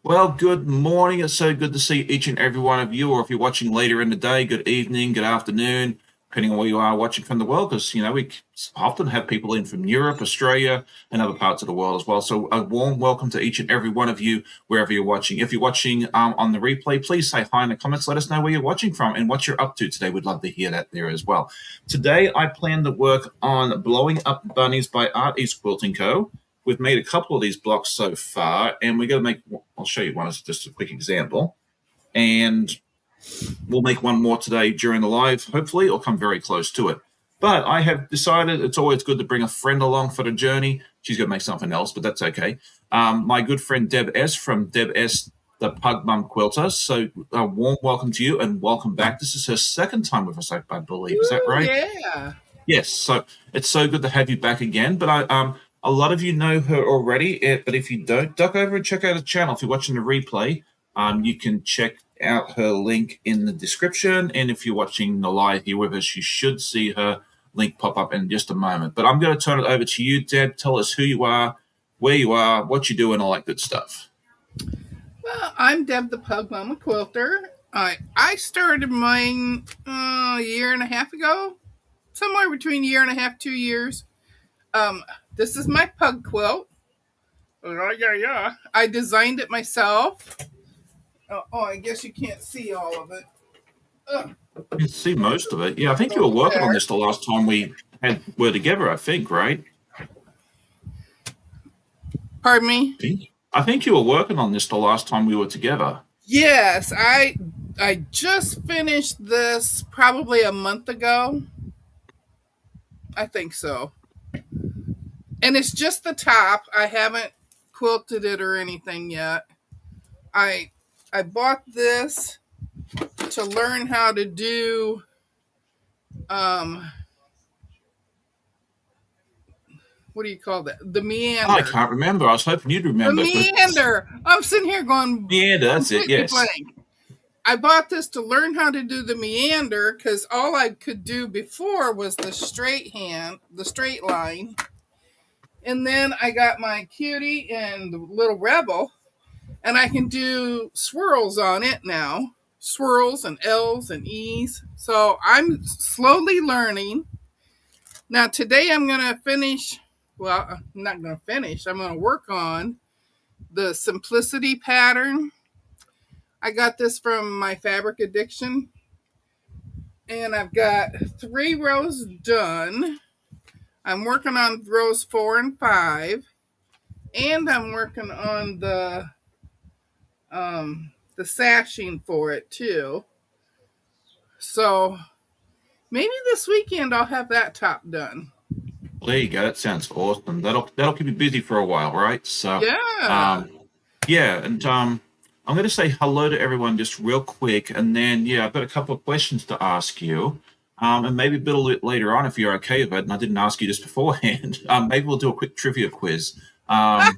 Well, good morning. It's so good to see each and every one of you, or if you're watching later in the day, good evening, good afternoon, depending on where you are watching from the world, because, we often have people in from Europe, Australia, and other parts of the world as well. So a warm welcome to each and every one of you, wherever you're watching. If you're watching on the replay, please say hi in the comments. Let us know where you're watching from and what you're up to today. We'd love to hear that there as well. Today, I plan to work on Blowing Up Bunnies by Art East Quilting Co. We've made a couple of these blocks so far, and we're going to make, I'll show you one as just a quick example. And we'll make one more today during the live, hopefully, or come very close to it. But I have decided it's always good to bring a friend along for the journey. She's going to make something else, but that's okay. My good friend Deb S. from Deb S. the Pug Mum Quilter. So a warm welcome to you and welcome back. This is her second time with us, I believe. Is that Ooh, right? yeah. Yes, so it's so good to have you back again. But a lot of you know her already. But if you don't, duck over and check out her channel. If you're watching the replay, you can check out her link in the description. And if you're watching the live here with us, you should see her link pop up in just a moment. But I'm going to turn it over to you, Deb. Tell us who you are, where you are, what you do, and all that good stuff. Well, I'm Deb the Pug Mama Quilter. I started mine a year and a half ago, somewhere between a year and a half, 2 years. Um, this is my pug quilt. Oh, yeah, yeah. I designed it myself. I guess you can't see all of it. You can see most of it. Yeah, I think you were Over working on there. this the last time we were together, I think, right? Pardon me? I think you were working on this the last time we were together. Yes, I just finished this probably a month ago. I think so. And it's just the top. I haven't quilted it or anything yet. I I bought this to learn how to do um what do you call that? The I meander. can't remember. I was hoping you'd The remember, but meander. I'm sitting here going meander, that's it, completely yes. blank. I bought this to learn how to do the meander because all I could do before was the straight line. And then I got my cutie and the little rebel, and I can do swirls on it now. Swirls and L's and E's. So I'm slowly learning. Now today I'm gonna finish. Well, I'm not gonna finish. I'm gonna work on the simplicity pattern. I got this from my fabric addiction, and I've got 3 rows done. I'm working on rows 4 and 5, and I'm working on the sashing for it too. So maybe this weekend I'll have that top done. Well, there you go. That sounds awesome. That'll keep you busy for a while, right? So, Yeah. um, yeah, and I'm going to say hello to everyone just real quick, and then yeah, I've got a couple of questions to ask you, and maybe a bit later on if you're okay with it. And I didn't ask you this beforehand. Maybe we'll do a quick trivia quiz. I've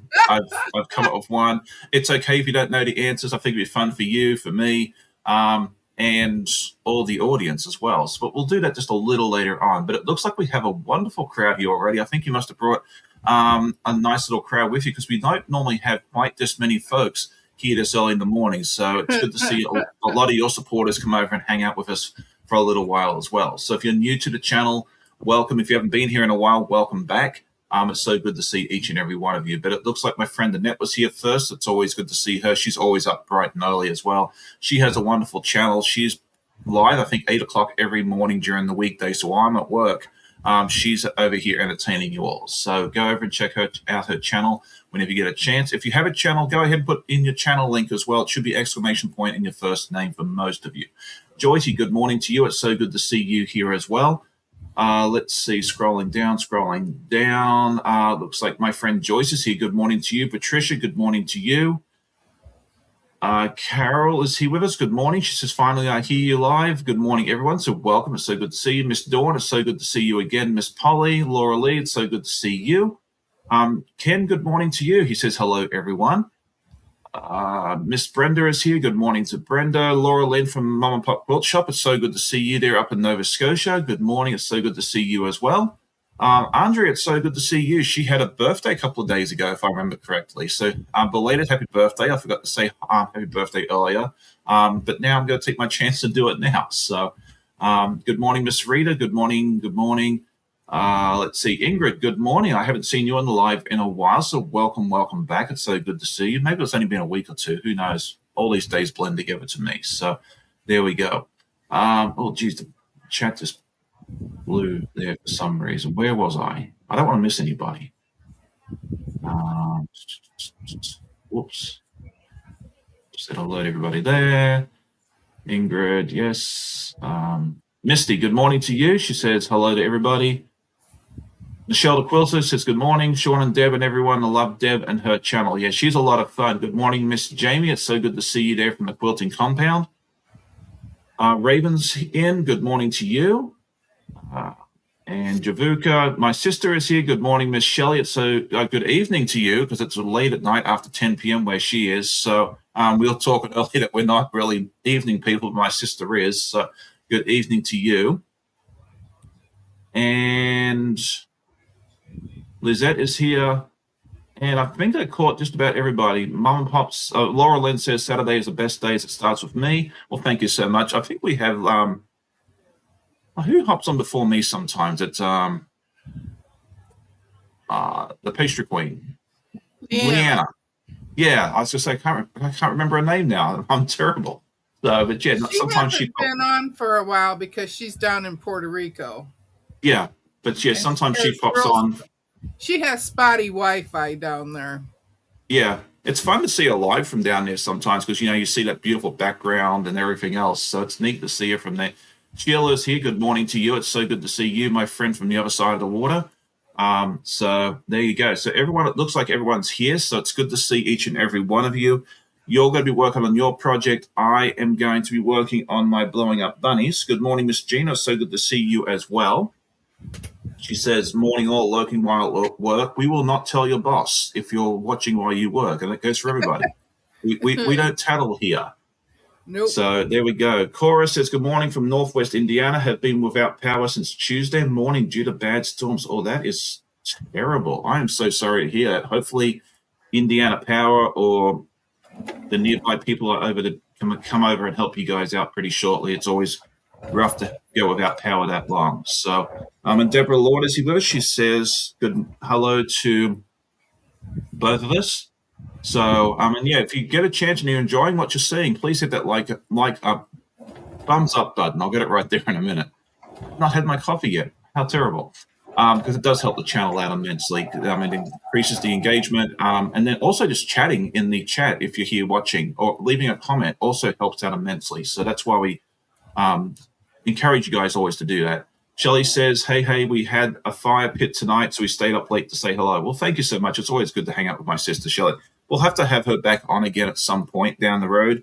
come up with one. It's okay if you don't know the answers. I think it'd be fun for you, for me. And all the audience as well. So, but we'll do that just a little later on. But it looks like we have a wonderful crowd here already. I think you must have brought a nice little crowd with you because we don't normally have quite this many folks here this early in the morning. So it's good to see a lot of your supporters come over and hang out with us for a little while as well. So if you're new to the channel, welcome. If you haven't been here in a while, welcome back. It's so good to see each and every one of you. But it looks like my friend Annette was here first. It's always good to see her. She's always up bright and early as well. She has a wonderful channel. She's live, I think, 8 o'clock every morning during the weekday. So while I'm at work, she's over here entertaining you all. So go over and check out her channel whenever you get a chance. If you have a channel, go ahead and put in your channel link as well. It should be exclamation point in your first name for most of you. Joycey, good morning to you. It's so good to see you here as well. Let's see, scrolling down. Looks like my friend Joyce is here. Good morning to you. Patricia, good morning to you. Carol is here with us. Good morning. She says, finally, I hear you live. Good morning, everyone. So welcome. It's so good to see you. Miss Dawn, it's so good to see you again. Miss Polly, Laura Lee, it's so good to see you. Ken, good morning to you. He says, hello, everyone. Miss Brenda is here. Good morning to Brenda. Laura Lynn from Mum and Pop Quilt Shop. It's so good to see you there up in Nova Scotia. Good morning. It's so good to see you as well. Andrea, it's so good to see you. She had a birthday a couple of days ago, if I remember correctly. So, belated happy birthday. I forgot to say happy birthday earlier, but now I'm going to take my chance to do it now. So, good morning, Miss Rita. Good morning. Good morning. Let's see, Ingrid. Good morning. I haven't seen you on the live in a while, so welcome back. It's so good to see you. Maybe it's only been a week or two. Who knows? All these days blend together to me. So, there we go. Oh, geez, the chat just blue there for some reason. Where was I? I don't want to miss anybody. Um, whoops. Said hello to everybody there. Ingrid, yes. Misty, good morning to you. She says hello to everybody. Michelle the Quilter says good morning. Sean and Deb and everyone. I love Deb and her channel. Yeah, she's a lot of fun. Good morning, Miss Jamie. It's so good to see you there from the quilting compound. Raven's in. Good morning to you. And Javuka, my sister is here. Good morning, Miss Shelley. It's so good evening to you because it's late at night after 10 p.m. where she is. So we'll talk earlier that we're not really evening people, but my sister is. So good evening to you. And Lizette is here. And I think I caught just about everybody. Mum and Pops, Laura Lynn says Saturday is the best days. It starts with me. Well, thank you so much. I think we have, who hops on before me sometimes? It's the pastry queen. Leanna. Yeah, I was just like, I can't remember her name now. I'm terrible. So, but yeah, sometimes hasn't been on for a while because she's down in Puerto Rico. Yeah, but yeah, sometimes she pops on. She has spotty Wi-Fi down there. Yeah, it's fun to see her live from down there sometimes because you see that beautiful background and everything else. So it's neat to see her from there. Sheila's here. Good morning to you. It's so good to see you, my friend from the other side of the water. So there you go. So everyone, it looks like everyone's here. So it's good to see each and every one of you. You're going to be working on your project. I am going to be working on my blowing up bunnies. Good morning, Miss Gina. So good to see you as well. She says, morning all, lurking while at work. We will not tell your boss if you're watching while you work. And that goes for everybody. we don't tattle here. Nope. So there we go. Cora says, good morning from Northwest Indiana. Have been without power since Tuesday morning due to bad storms. Oh, that is terrible. I am so sorry to hear that. Hopefully Indiana Power or the nearby people are over to come over and help you guys out pretty shortly. It's always rough to go without power that long. So, and Deborah Lord is here with us. She says, good hello to both of us. So, and yeah, if you get a chance and you're enjoying what you're seeing, please hit that thumbs up button. I'll get it right there in a minute. I've not had my coffee yet. How terrible. Because it does help the channel out immensely. It increases the engagement. And then also just chatting in the chat if you're here watching or leaving a comment also helps out immensely. So that's why we encourage you guys always to do that. Shelley says, hey, we had a fire pit tonight, so we stayed up late to say hello. Well, thank you so much. It's always good to hang out with my sister, Shelley. We'll have to have her back on again at some point down the road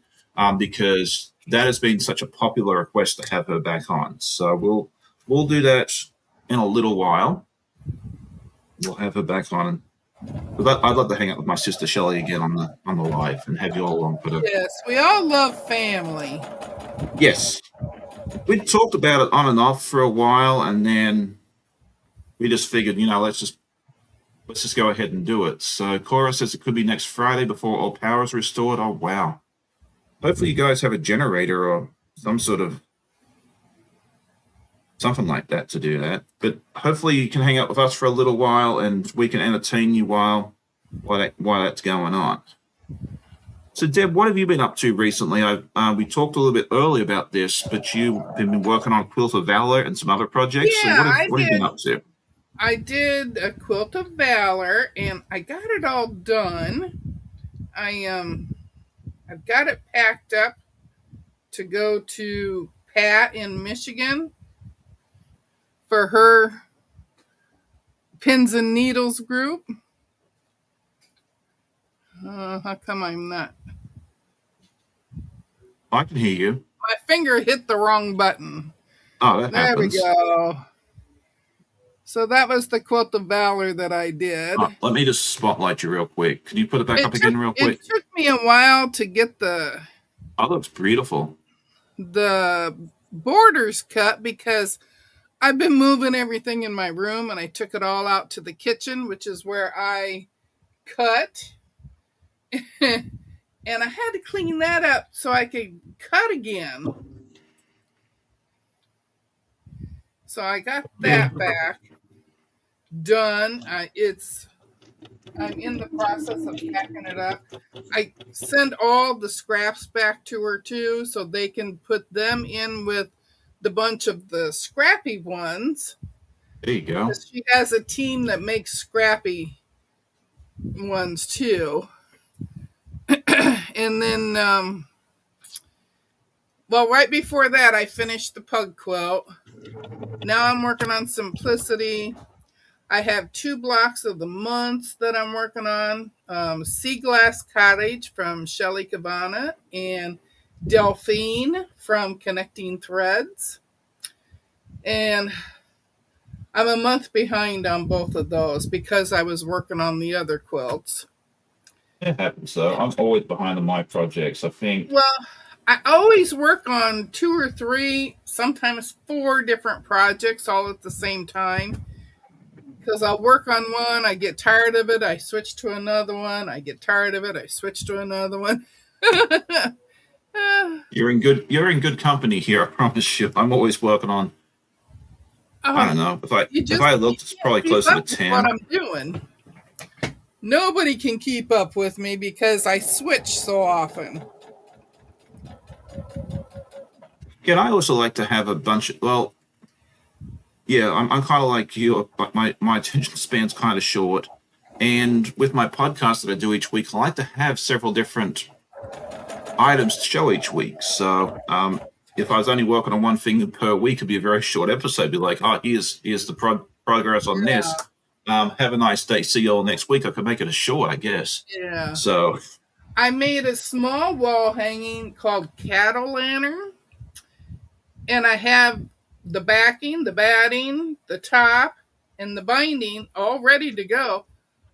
because that has been such a popular request to have her back on. So we'll do that in a little while. We'll have her back on. But I'd love to hang out with my sister Shelley again on the live and have you all along for the. Yes, we all love family. Yes. We talked about it on and off for a while, and then we just figured, let's just go ahead and do it. So Cora says it could be next Friday before all power is restored. Oh, wow. Hopefully you guys have a generator or some sort of something like that to do that. But hopefully you can hang out with us for a little while and we can entertain you while that's going on. So, Deb, what have you been up to recently? We talked a little bit earlier about this, but you've been working on Quilt of Valor and some other projects. Yeah, so what have you been up to? I did a Quilt of Valor, and I got it all done. I've got it packed up to go to Pat in Michigan for her Pins and Needles group. How come I'm not? I can hear you. My finger hit the wrong button. Oh, that happens. There we go. So that was the Quilt of Valor that I did. Let me just spotlight you real quick. Can you put it back up again real quick? It took me a while to get Oh, looks beautiful. the borders cut because I've been moving everything in my room, and I took it all out to the kitchen, which is where I cut. And I had to clean that up so I could cut again. So I got Yeah. that back done. I'm in the process of packing it up. I send all the scraps back to her too, so they can put them in with the bunch of the scrappy ones. There you go. She has a team that makes scrappy ones too. And then, well, right before that, I finished the pug quilt. Now I'm working on Simplicity. I have 2 blocks of the months that I'm working on. Sea Glass Cottage from Shelley Cabana and Delphine from Connecting Threads. And I'm a month behind on both of those because I was working on the other quilts. It happens though. I'm always behind on my projects. I think. Well, I always work on 2 or 3, sometimes 4 different projects all at the same time. Because I'll work on one, I get tired of it, I switch to another one, I get tired of it, I switch to another one. You're in good company here, I promise you. I'm always working on, I don't know. If I looked, it's probably keep closer to up with what 10. I'm doing. Nobody can keep up with me because I switch so often. Again, I also like to have a bunch of, well, yeah, I'm kind of like you, but my attention span's kind of short. And with my podcast that I do each week, I like to have several different items to show each week. So if I was only working on one thing per week, it'd be a very short episode. It'd be like, oh, here's the progress on this. Have a nice day. See you all next week. I could make it a short, I guess. Yeah. So I made a small wall hanging called Cattle Lantern. And I have the backing, the batting, the top, and the binding all ready to go.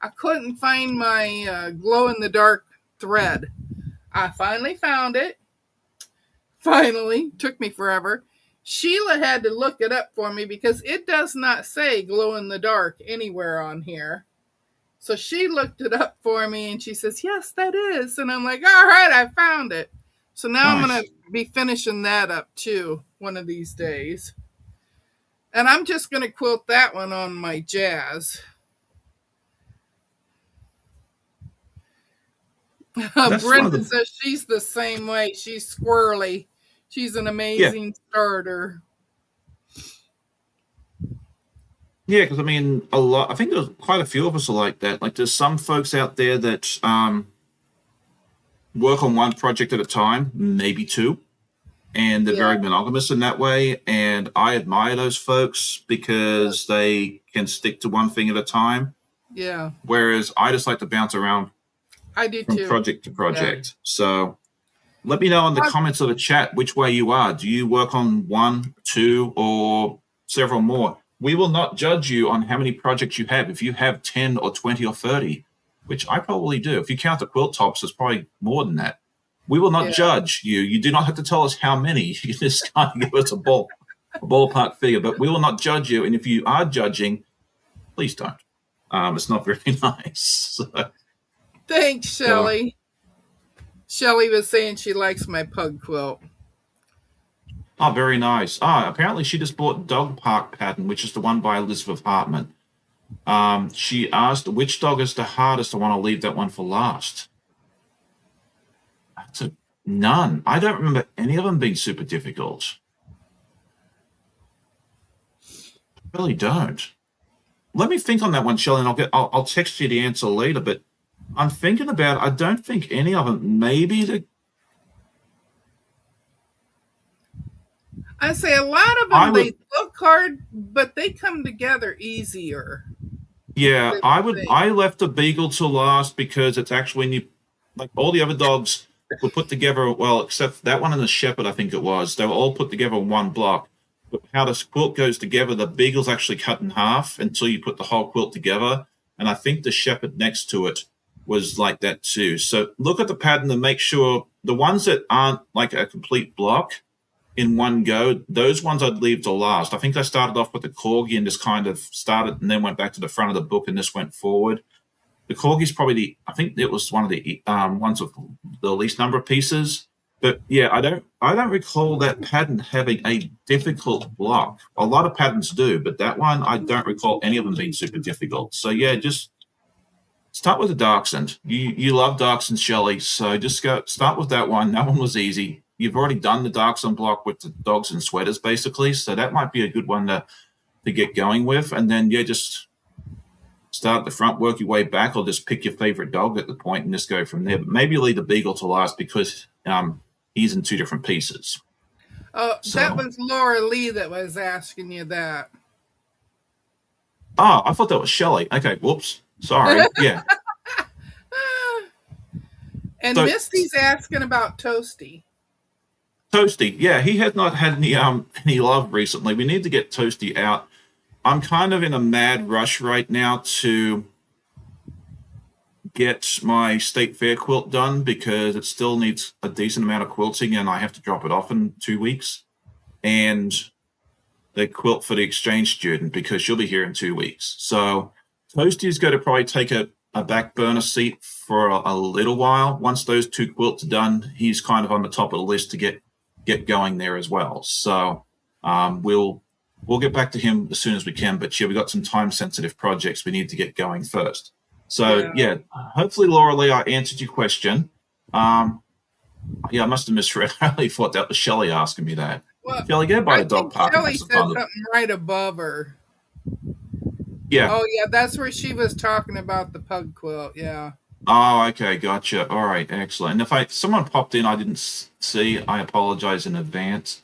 I couldn't find my glow-in-the-dark thread. I finally found it. Finally. Took me forever. Sheila had to look it up for me because it does not say glow-in-the-dark anywhere on here. So she looked it up for me and she says, yes, that is. And I'm like, all right, I found it. So now I'm going to be finishing that up too one of these days. And I'm just going to quilt that one on my Jazz. Brenda says she's the same way. She's squirrely. She's an amazing starter. Yeah, because I mean, I think there's quite a few of us are like that. Like, there's some folks out there that work on one project at a time, maybe 2, and they're very monogamous in that way. And I admire those folks because they can stick to one thing at a time. Yeah. Whereas I just like to bounce around. I do from too. Project to project. Yeah. So let me know in the comments of the chat which way you are. Do you work on 1, 2, or several more? We will not judge you on how many projects you have. If you have 10 or 20 or 30, which I probably do. If you count the quilt tops, it's probably more than that. We will not judge you. You do not have to tell us how many. You can just kind of give us a ballpark figure, but we will not judge you. And if you are judging, please don't. It's not very nice. So, thanks, Shelley. Shelley was saying she likes my pug quilt. Oh, very nice. Apparently she just bought Dog Park Pattern, which is the one by Elizabeth Hartman. She asked which dog is the hardest. I want to leave that one for last. That's none. I don't remember any of them being super difficult. I really don't. Let me think on that one, Shelley, and I'll text you the answer later. But I'm thinking about. I don't think any of them. Maybe I say a lot of them, they look hard, but they come together easier. Yeah, I left the Beagle to last because it's actually when you, like, all the other dogs were put together, well, except that one and the Shepherd, I think it was. They were all put together in one block. But how the quilt goes together, the Beagle's actually cut in half until you put the whole quilt together. And I think the Shepherd next to it was like that too. So look at the pattern and make sure the ones that aren't like a complete block, in one go. Those ones I'd leave to last. I think I started off with the corgi and just kind of started and then went back to the front of the book and just went forward. The corgi's probably I think it was one of the ones with the least number of pieces. But yeah, I don't recall that pattern having a difficult block. A lot of patterns do, but that one I don't recall any of them being super difficult. So yeah, just start with the Dachshund. You love Dachshund, Shelley, so just go start with that one. That one was easy. You've already done the Dachshund block with the dogs and sweaters, basically, so that might be a good one to get going with. And then yeah, just start at the front, work your way back, or just pick your favorite dog at the point and just go from there. But maybe leave the Beagle to last because he's in two different pieces. Oh, that So was Laura Lee that was asking you that. I thought that was Shelley. Okay, whoops, sorry. Yeah. And So Misty's asking about Toasty. Toasty, yeah, he has not had any love recently. We need to get Toasty out. I'm kind of in a mad rush right now to get my state fair quilt done because it still needs a decent amount of quilting and I have to drop it off in 2 weeks. And the quilt for the exchange student because she'll be here in 2 weeks. So Toasty's going to probably take a back burner seat for a little while. Once those two quilts are done, he's kind of on the top of the list to get going there as well. So we'll get back to him as soon as we can. But yeah, we got some time sensitive projects we need to get going first. So yeah, hopefully Laura Lee, I answered your question. Yeah, I must have misread. I really thought that was Shelley asking me that. Well, Shelley, go by I the dog think park and have Kelly some said fun. something right above her. Yeah. Oh, yeah, that's where she was talking about the pug quilt. Yeah. Oh, okay, gotcha. All right, excellent. And if someone popped in, I didn't see. I apologize in advance.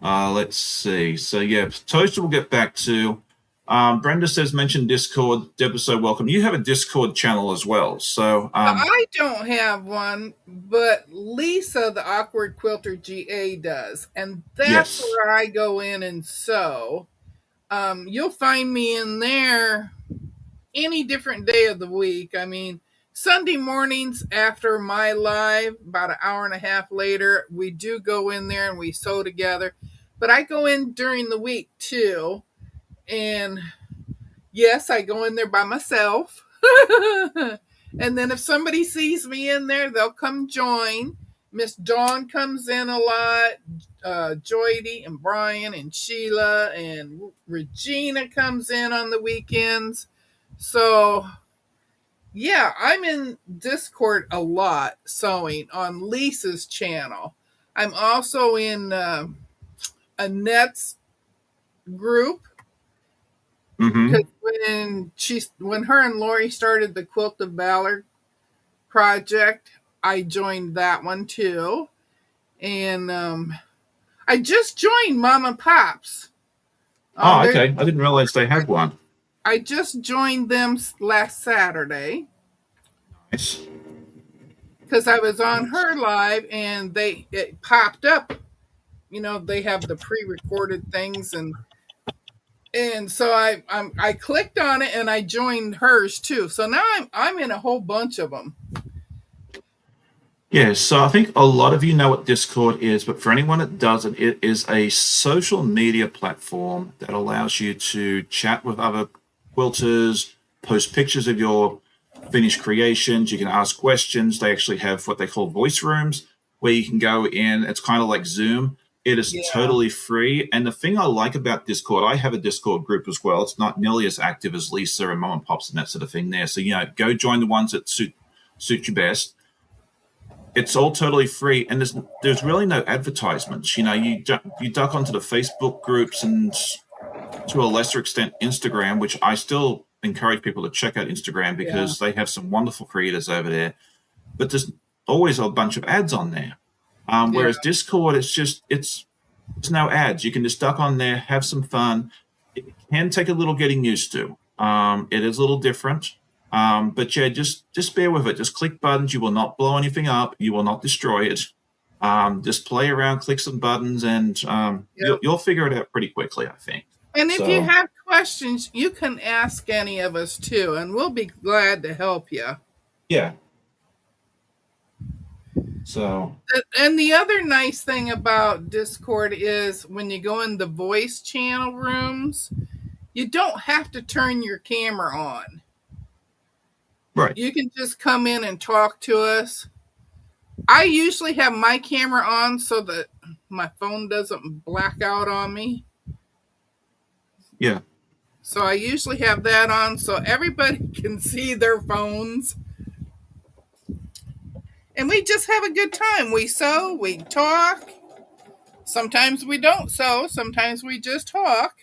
Let's see. So yeah, Toaster will get back to. Brenda says mention Discord. Deborah, so welcome. You have a Discord channel as well. So I don't have one, but Lisa, the Awkward Quilter GA, does. And that's yes. where I go in and sew. You'll find me in there any different day of the week. I mean, Sunday mornings after my live, about an hour and a half later, we do go in there and we sew together. But I go in during the week too. And yes, I go in there by myself. And then if somebody sees me in there, they'll come join. Miss Dawn comes in a lot. Joydy and Brian and Sheila and Regina comes in on the weekends. So yeah, I'm in Discord a lot sewing on Lisa's channel. I'm also in Annette's group Mm-hmm. because when her and Lori started the Quilt of Valor project, I joined that one too. And I just joined Mama Pops. Oh, okay. I didn't realize they had one. I just joined them last Saturday Nice. because I was on her live and it popped up. You know, they have the pre-recorded things and so I clicked on it and I joined hers too. So now I'm in a whole bunch of them. Yeah, so I think a lot of you know what Discord is, but for anyone that doesn't, it is a social media platform that allows you to chat with other quilters, post pictures of your finished creations. You can ask questions. They actually have what they call voice rooms where you can go in. It's kind of like Zoom. It is Yeah, totally free. And the thing I like about Discord, I have a Discord group as well. It's not nearly as active as Lisa and Mom and Pops and that sort of thing there. So, go join the ones that suit you best. It's all totally free, and there's really no advertisements. You duck onto the Facebook groups and to a lesser extent Instagram, which I still encourage people to check out Instagram yeah, because they have some wonderful creators over there. But there's always a bunch of ads on there. yeah, Whereas Discord, it's no ads. You can just duck on there, have some fun. It can take a little getting used to. It is a little different. But yeah, just bear with it. Just click buttons. You will not blow anything up. You will not destroy it. Just play around, click some buttons, and yeah. you'll figure it out pretty quickly, I think. And if you So have questions, you can ask any of us too, and we'll be glad to help you. yeah, So And the other nice thing about Discord is when you go in the voice channel rooms, you don't have to turn your camera on. right, You can just come in and talk to us. I usually have my camera on so that my phone doesn't black out on me. yeah. So I usually have that on so everybody can see their phones. And we just have a good time. We sew, we talk. Sometimes we don't sew, sometimes we just talk.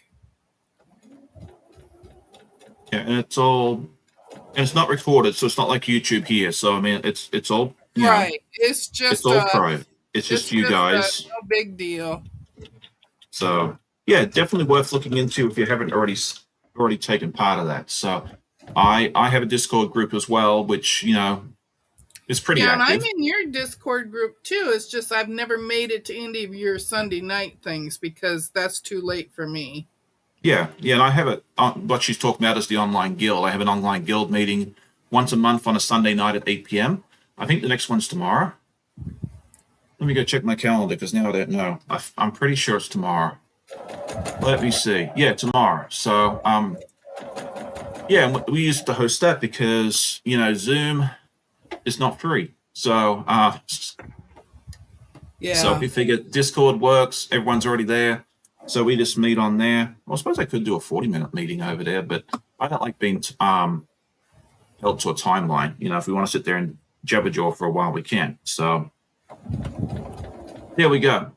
Yeah, and it's not recorded, so it's not like YouTube here. So I mean, it's all Right. it's all private. It's It's just you just guys. no big deal. So yeah, definitely worth looking into if you haven't already taken part of that. So I have a Discord group as well, which is pretty Yeah, and I'm active. in your Discord group too. It's just I've never made it to any of your Sunday night things because that's too late for me. Yeah, yeah, and I have it. What she's talking about is the online guild. I have an online guild meeting once a month on a Sunday night at 8 p.m. I think the next one's tomorrow. Let me go check my calendar because now I don't know. I'm pretty sure it's tomorrow. Let me see. Yeah, tomorrow. So, yeah, and we used to host that because Zoom is not free. So Yeah. we figured Discord works. Everyone's already there, so we just meet on there. Well, I suppose I could do a 40-minute meeting over there, but I don't like being held to a timeline. If we want to sit there and jabberjaw for a while, we can. So there we go.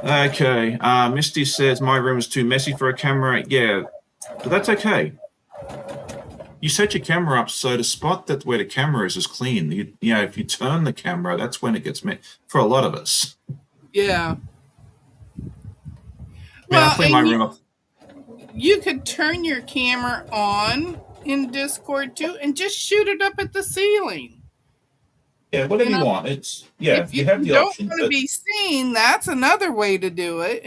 Okay. Misty says my room is too messy for a camera. Yeah, but that's okay. You set your camera up so the spot that where the camera is clean. If you turn the camera, that's when it gets messy for a lot of us. Yeah. I mean, I Well, clean my and room up. you could turn your camera on in Discord too and just shoot it up at the ceiling. Yeah, You whatever you know, want. if You you have the don't option, want to but be seen, that's another way to do it.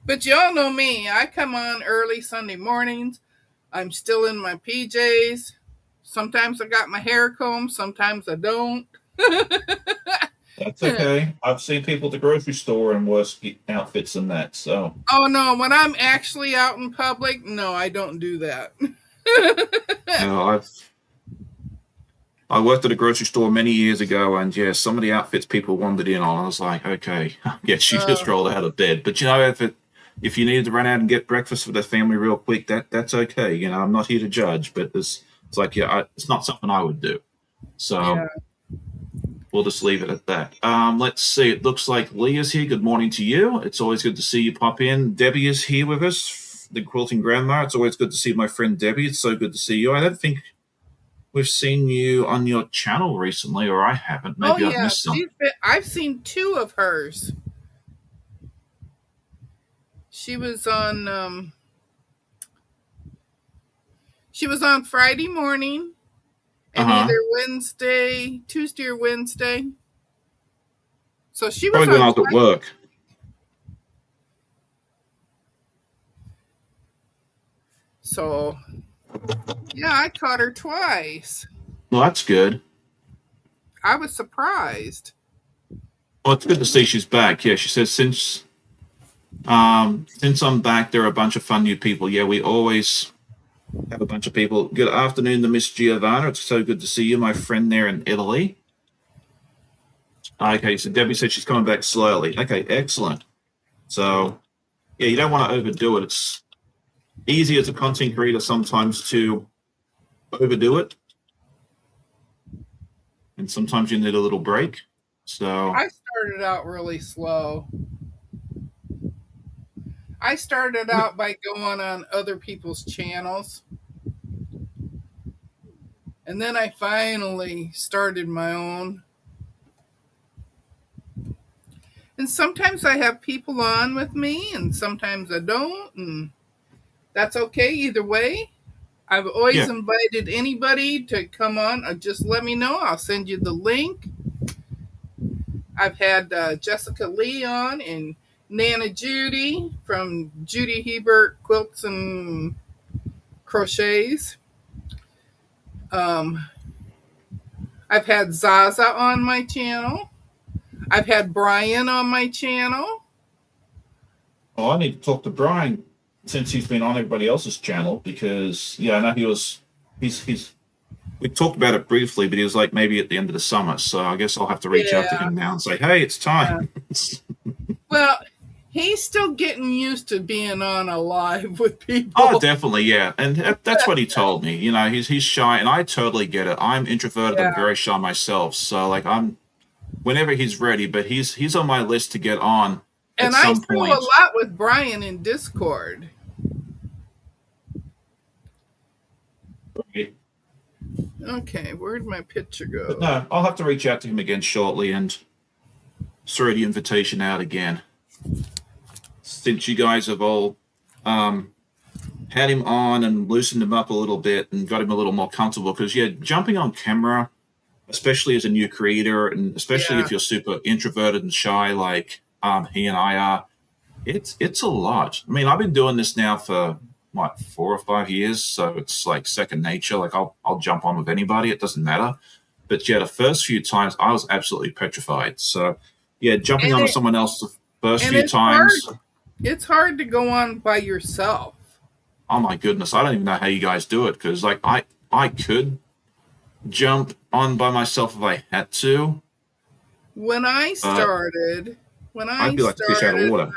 But y'all know me. I come on early Sunday mornings. I'm still in my PJs. Sometimes I got my hair combed, sometimes I don't. that's okay. I've seen people at the grocery store in worse outfits than that. So, Oh no, when I'm actually out in public, no, I don't do that. you know, I worked at a grocery store many years ago, and yeah, some of the outfits people wandered in on, I was like, okay, yes, you just Uh, rolled out of bed. But if you needed to run out and get breakfast for the family real quick, that's okay. I'm not here to judge, but it's like it's not something I would do. yeah. So we'll just leave it at that. Let's see. It looks like Leah's here. Good morning to you. It's always good to see you pop in. Debbie is here with us, the quilting grandma. It's always good to see my friend Debbie. It's so good to see you. I don't think we've seen you on your channel recently, or I haven't. Oh Maybe I've yeah, missed some. I've seen two of hers. She was on she was on Friday morning Uh and either huh. Tuesday or Wednesday. So she was Probably when on I was at twice. work. So yeah, I caught her twice. Well, that's good. I was surprised. Well, it's good to see she's back. Yeah, she says since I'm back, there are a bunch of fun new people. Yeah, we always have a bunch of people. Good afternoon to Miss Giovanna. It's so good to see you, my friend there in Italy. Okay, so Debbie said she's coming back slowly. Okay, excellent. So yeah, you don't want to overdo it. It's easy as a content creator sometimes to overdo it, and sometimes you need a little break. So I started out really slow. I started out by going on other people's channels. And then I finally started my own. And sometimes I have people on with me, and sometimes I don't. And that's okay either way. I've always yeah, invited anybody to come on. Just let me know. I'll send you the link. I've had Jessica Lee on and Nana Judy from Judy Hebert Quilts and Crochets. Um, I've had Zaza on my channel. I've had Brian on my channel. Oh, I need to talk to Brian since he's been on everybody else's channel because yeah, I know he's we talked about it briefly, but he was like maybe at the end of the summer. So I guess I'll have to reach out to Yeah. him now and say, hey, it's Yeah. time. Well, he's still getting used to being on a live with Oh, people. definitely, yeah, and that's what he told me. You know, he's shy, and I totally get it. I'm introverted Yeah. and very shy myself, so like I'm whenever he's ready, but he's on my list to get on at And I some stream a point. lot with Brian in Discord. Right? Okay, where'd my picture But go? no, I'll have to reach out to him again shortly and throw the invitation out again. Since you guys have all um, had him on and loosened him up a little bit and got him a little more comfortable, because yeah, jumping on camera, especially as a new creator, and especially Yeah. if you're super introverted and shy like he and I are, it's a lot. I mean, I've been doing this now for what 4 or 5 years, so it's like second nature. Like I'll jump on with anybody; it doesn't matter. But yeah, the first few times I was absolutely petrified. So yeah, jumping And on with it someone else the first and few it's hard. times, It's hard to go on by yourself. oh my goodness, I don't even know how you guys do it because like I could jump on by myself if I had to, When I but started, when I'd I be like a fish out of started, water.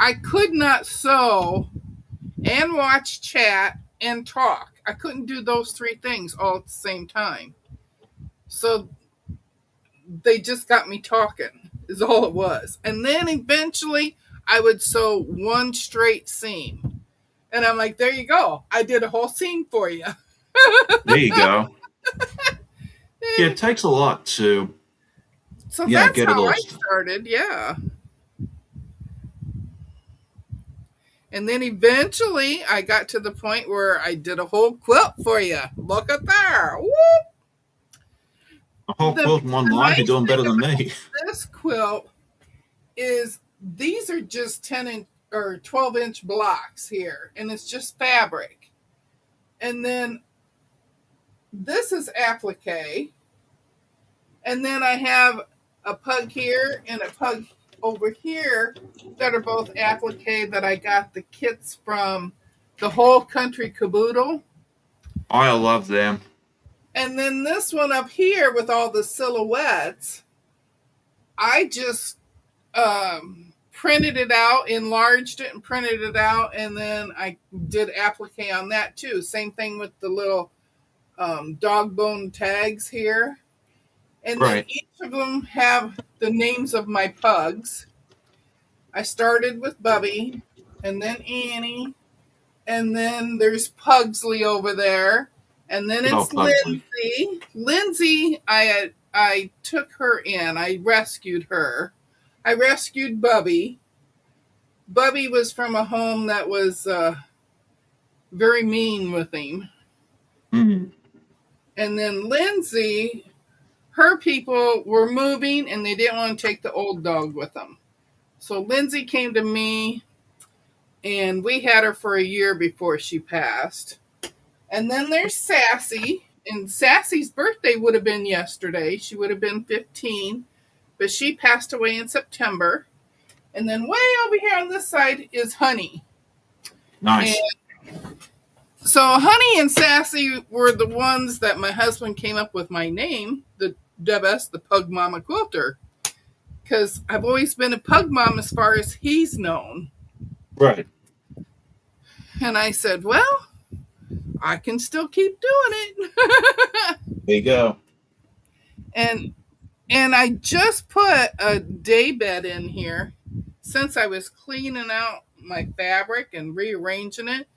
I could not sew and watch chat and talk. I couldn't do those three things all at the same time. So they just got me talking, is all it was. And then eventually I would sew one straight seam. And I'm like, there you go. I did a whole seam for you. There you go. Yeah, it takes a lot to So yeah that's get it how all. I started. Yeah. And then eventually I got to the point where I did a whole quilt for you. Look at there. Woo! A whole The, quilt in one the life. You're nice doing better thing than about me. this quilt is these are just 10 inch or 12-inch blocks here, and it's just fabric. And then this is applique. And then I have a pug here and a pug over here that are both applique that I got the kits from the Whole Country Caboodle. I love them. And then this one up here with all the silhouettes, I just printed it out, enlarged it, and printed it out, and then I did applique on that too. Same thing with the little dog bone tags here. And then Right. each of them have the names of my pugs. I started with Bubby, and then Annie, and then there's Pugsley over there, and then Good old it's Pugsley. Lindsay. Lindsay, I took her in. I rescued her. I rescued Bubby. Bubby was from a home that was very mean with him. Mm. And then Lindsay, her people were moving and they didn't want to take the old dog with them. So Lindsay came to me and we had her for a year before she passed. And then there's Sassy. And Sassy's birthday would have been yesterday. She would have been 15, but she passed away in September. And then way over here on this side is Honey. And Nice. so Honey and Sassy were the ones that my husband came up with my name, the Debes, the Pug Mama Quilter. Because I've always been a pug mom as far as he's known. Right. And I said, well, I can still keep doing it. There you go. and and I just put a day bed in here since I was cleaning out my fabric and rearranging it.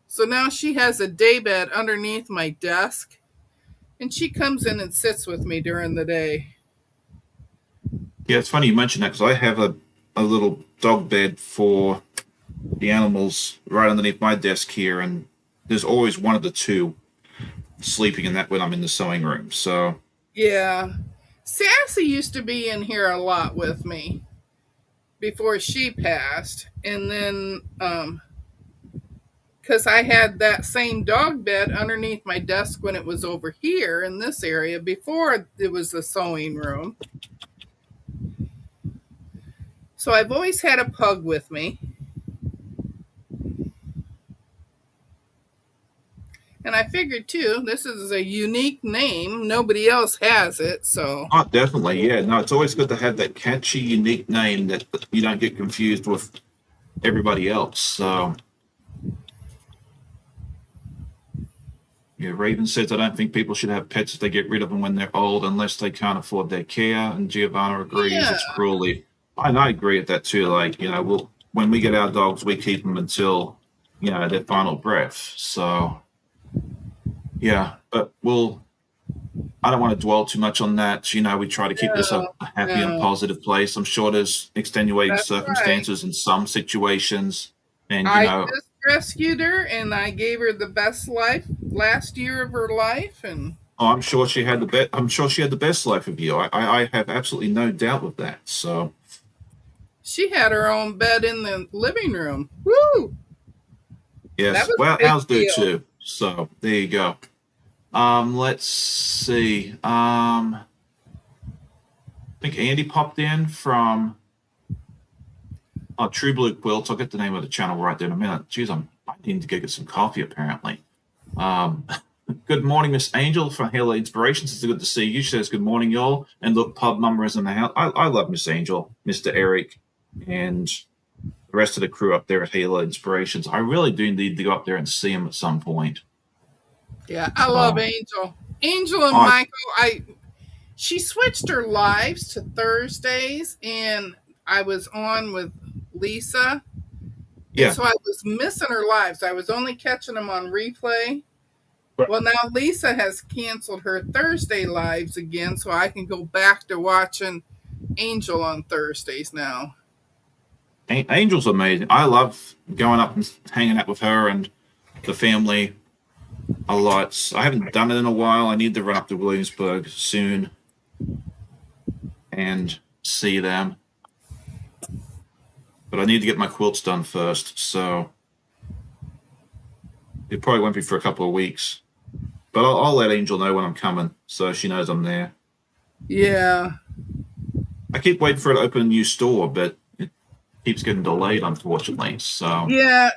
So now she has a day bed underneath my desk, and she comes in and sits with me during the day. Yeah, it's funny you mentioned that because I have a little dog bed for the animals right underneath my desk here, and there's always one of the two sleeping in that when I'm in the sewing room. So Yeah. Sassy used to be in here a lot with me before she passed. And then because I had that same dog bed underneath my desk when it was over here in this area before it was the sewing room. So I've always had a pug with me. And I figured too, this is a unique name. Nobody else has it, so. Oh, definitely, yeah. No, it's always good to have that catchy, unique name that you don't get confused with everybody else. So, yeah, Raven says, I don't think people should have pets if they get rid of them when they're old unless they can't afford their care. And Giovanna agrees Yeah. it's cruelty. And I agree with that too. Like, when we get our dogs, we keep them until, their final breath. So, yeah, but I don't want to dwell too much on that. We try to keep this a happy and No, positive place. I'm sure there's extenuating that's right. circumstances in some situations. And, I just rescued her and I gave her the best life last year of her life, and oh, I'm sure she had the best life of you. I have absolutely no doubt with that. So, she had her own bed in the living room. Woo! That yes, was a well, big ours do deal. too. So there you go. Let's see. I think Andy popped in from True Blue Quilts. I'll get the name of the channel right there in a minute. Geez, I need to go get some coffee apparently. Um, Good morning, Miss Angel from Halo Inspirations. It's good to see you. She says, good morning, y'all. And look, Pub Mama is in the house. I love Miss Angel, Mr. Eric, and the rest of the crew up there at Halo Inspirations. I really do need to go up there and see them at some point. Yeah, I love So, Angel. Angel and I, Michael, she switched her lives to Thursdays, and I was on with Lisa, and yeah. so I was missing her lives. I was only catching them on replay. Well, now Lisa has canceled her Thursday lives again, so I can go back to watching Angel on Thursdays now. Angel's amazing. I love going up and hanging out with her and the family a lot. I haven't done it in a while. I need to run up to Williamsburg soon and see them. But I need to get my quilts done first, so it probably won't be for a couple of weeks. But I'll let Angel know when I'm coming, so she knows I'm there. Yeah. I keep waiting for her to open a new store, but it keeps getting delayed, unfortunately. So Yeah.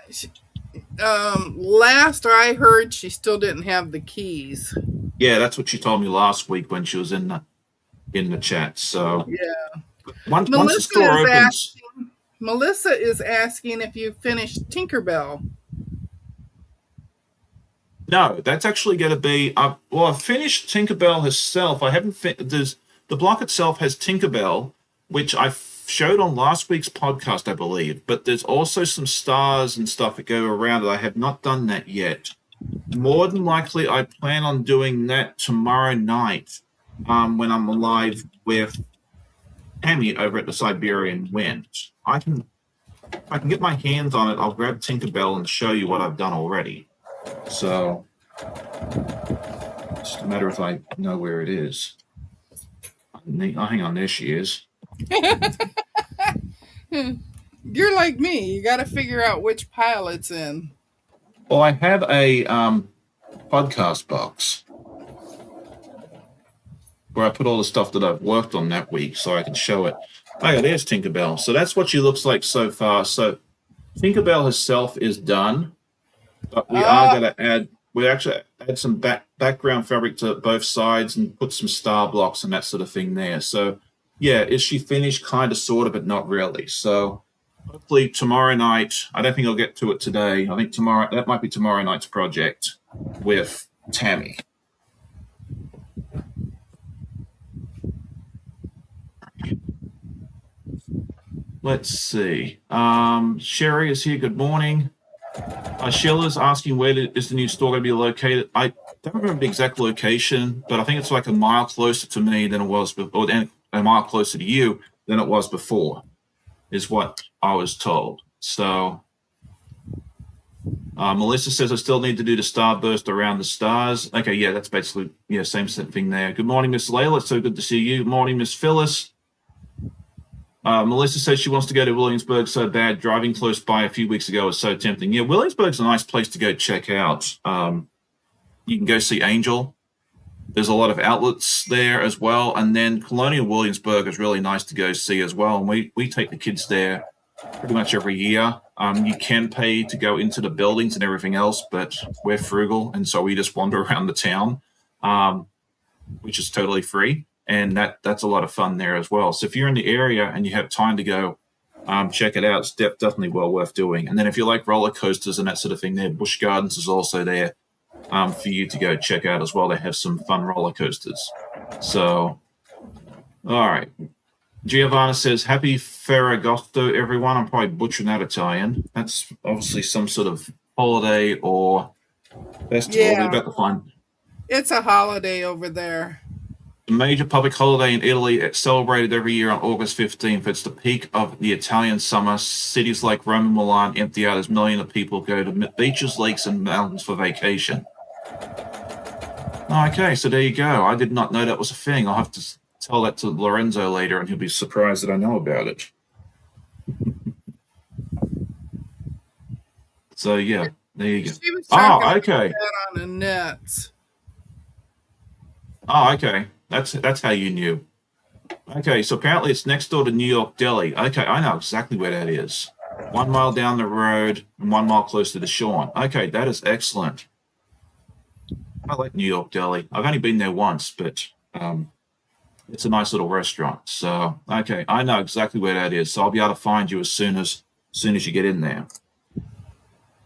Last I heard, she still didn't have the keys. yeah, that's what she told me last week when she was in the chat. So Yeah. once the Melissa store is opens, asking. Melissa is asking if you finished Tinkerbell. no, that's actually going to be. Well, I finished Tinkerbell herself. I haven't. There's the block itself has Tinkerbell, which I showed on last week's podcast, I believe. But there's also some stars and stuff that go around it. I have not done that yet. More than likely, I plan on doing that tomorrow night, when I'm live with Tammy over at the Siberian Wind. If I can get my hands on it, I'll grab Tinkerbell and show you what I've done already. So it's a matter if I know where it is. Oh, hang on, there she is. You're like me. You got to figure out which pile it's in. Well, I have a podcast box where I put all the stuff that I've worked on that week so I can show it. Oh, yeah, there's Tinkerbell. So that's what she looks like so far. So Tinkerbell herself is done, but we are going to actually add some background fabric to both sides and put some star blocks and that sort of thing there. So yeah, is she finished? Kind of, sort of, but not really. So hopefully tomorrow night, I don't think I'll get to it today. I think that might be tomorrow night's project with Tammy. Let's see. Sherry is here. Good morning. Sheila's asking is the new store going to be located? I don't remember the exact location, but I think it's like a mile closer to me than it was before, and a mile closer to you than it was before, is what I was told. So Melissa says I still need to do the starburst around the stars. Okay, yeah, that's basically, yeah, same thing there. Good morning, Miss Layla. It's so good to see you. Good morning, Miss Phyllis. Melissa says she wants to go to Williamsburg so bad. Driving close by a few weeks ago was so tempting. Yeah, Williamsburg's a nice place to go check out. You can go see Angel. There's a lot of outlets there as well. And then Colonial Williamsburg is really nice to go see as well. And we take the kids there pretty much every year. You can pay to go into the buildings and everything else, but we're frugal. And so we just wander around the town, which is totally free. And that's a lot of fun there as well. So if you're in the area and you have time to go, check it out. It's definitely well worth doing. And then if you like roller coasters and that sort of thing there, Busch Gardens is also there for you to go check out as well. They have some fun roller coasters. So, all right. Giovanna says, Happy Ferragosto, everyone. I'm probably butchering that Italian. That's obviously some sort of holiday or festival. Yeah. We're about to find. It's a holiday over there. A major public holiday in Italy. It's celebrated every year on August 15th. It's the peak of the Italian summer. Cities like Rome and Milan empty out as millions of people go to beaches, lakes, and mountains for vacation. Okay, so there you go. I did not know that was a thing. I'll have to tell that to Lorenzo later, and he'll be surprised that I know about it. So, yeah, there you go. She was talking okay. about that on the net. Oh, okay. That's how you knew. Okay, so apparently it's next door to New York Deli. Okay, I know exactly where that is. 1 mile down the road and 1 mile closer to Sean. Okay, that is excellent. I like New York Deli. I've only been there once, but it's a nice little restaurant. So, okay, I know exactly where that is. So I'll be able to find you as soon as you get in there.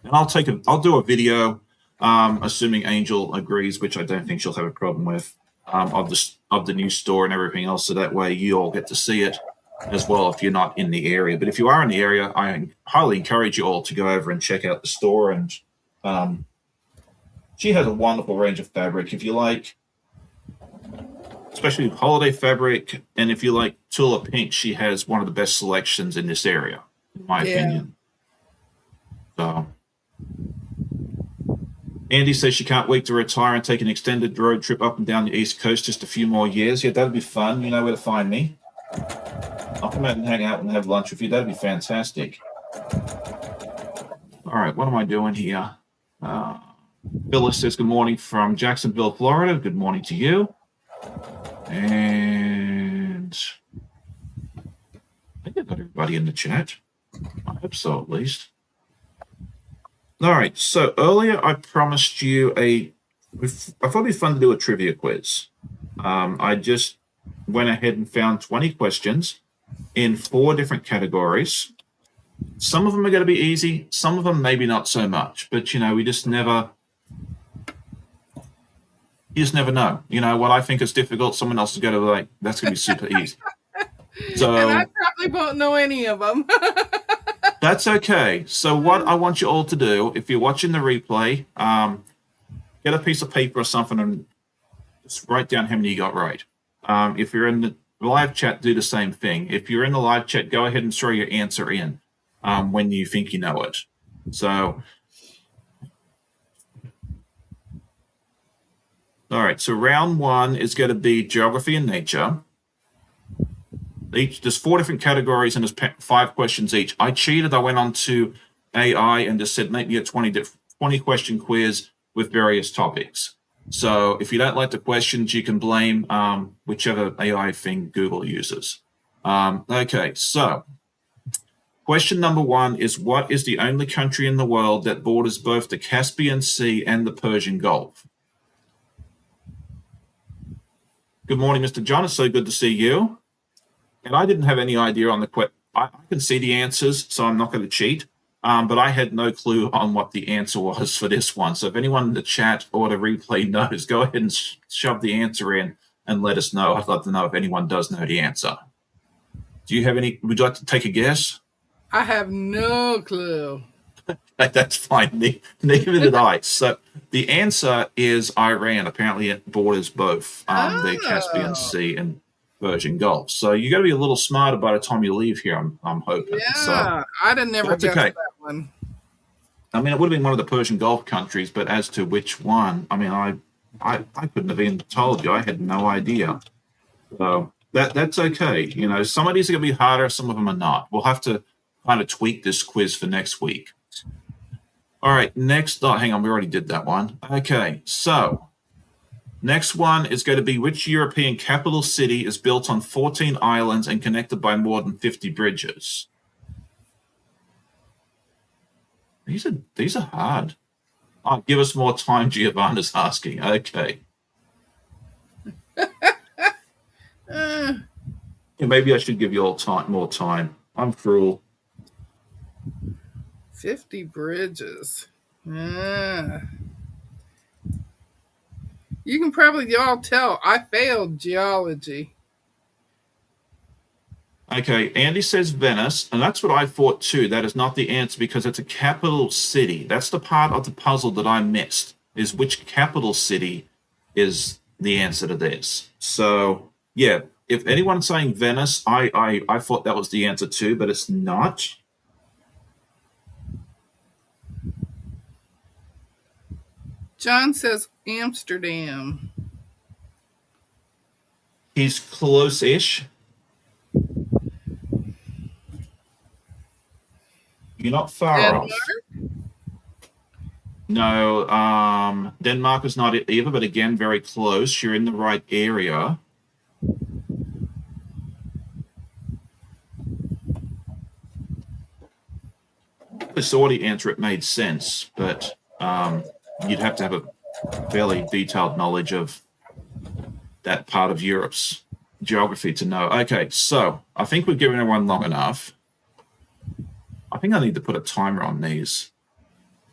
And I'll do a video, assuming Angel agrees, which I don't think she'll have a problem with. Of the new store and everything else, so that way you all get to see it as well if you're not in the area. But if you are in the area, I highly encourage you all to go over and check out the store. And she has a wonderful range of fabric. If you like, especially holiday fabric, and if you like Tula Pink, she has one of the best selections in this area, in my opinion. So. Andy says she can't wait to retire and take an extended road trip up and down the East Coast just a few more years. Yeah, that'd be fun. You know where to find me. I'll come out and hang out and have lunch with you. That'd be fantastic. All right, what am I doing here? Phyllis says good morning from Jacksonville, Florida. Good morning to you. And I think I've got everybody in the chat. I hope so, at least. All right, so earlier I promised you I thought it'd be fun to do a trivia quiz. I just went ahead and found 20 questions in 4 different categories. Some of them are going to be easy, some of them maybe not so much, but you just never know. What I think is difficult, someone else is going to be like, that's going to be super easy. So, and I probably won't know any of them. That's okay. So what I want you all to do, if you're watching the replay, get a piece of paper or something and just write down how many you got right. If you're in the live chat, do the same thing. If you're in the live chat, go ahead and throw your answer in when you think you know it. So, all right. So round 1 is going to be geography and nature. There's 4 different categories and there's 5 questions each. I cheated. I went on to AI and just said, make me a 20 question quiz with various topics. So if you don't like the questions, you can blame whichever AI thing Google uses. Okay, so question number 1 is, what is the only country in the world that borders both the Caspian Sea and the Persian Gulf? Good morning, Mr. John. It's so good to see you. And I didn't have any idea on the question. I can see the answers, so I'm not going to cheat. But I had no clue on what the answer was for this one. So if anyone in the chat or the replay knows, go ahead and shove the answer in and let us know. I'd love to know if anyone does know the answer. Do you have any? Would you like to take a guess? I have no clue. That's fine. Neither did I. So the answer is Iran. Apparently it borders both the Caspian Sea and Persian Gulf. So you got to be a little smarter by the time you leave here, I'm hoping. Yeah, so, I'd have never guessed that one. I mean, it would have been one of the Persian Gulf countries, but as to which one, I mean, I couldn't have even told you. I had no idea. So That's okay. You know, some of these are going to be harder, some of them are not. We'll have to kind of tweak this quiz for next week. All right, next. Oh, hang on, we already did that one. Okay, so next one is going to be which European capital city is built on 14 islands and connected by more than 50 bridges? These are hard. Oh, give us more time, Giovanna's asking. Okay. Uh, Yeah, maybe I should give you all more time. I'm cruel. 50 bridges. You can probably all tell I failed geology. Okay, Andy says Venice, and that's what I thought too. That is not the answer because it's a capital city. That's the part of the puzzle that I missed, is which capital city is the answer to this. So, yeah, if anyone's saying Venice, I thought that was the answer too, but it's not. John says Amsterdam. He's close-ish. You're not far Denmark. off. No, Denmark is not it either, but again, very close. You're in the right area. I saw the answer, it made sense, but you'd have to have a fairly detailed knowledge of that part of Europe's geography to know. Okay, so I think we've given everyone long enough. I think I need to put a timer on these.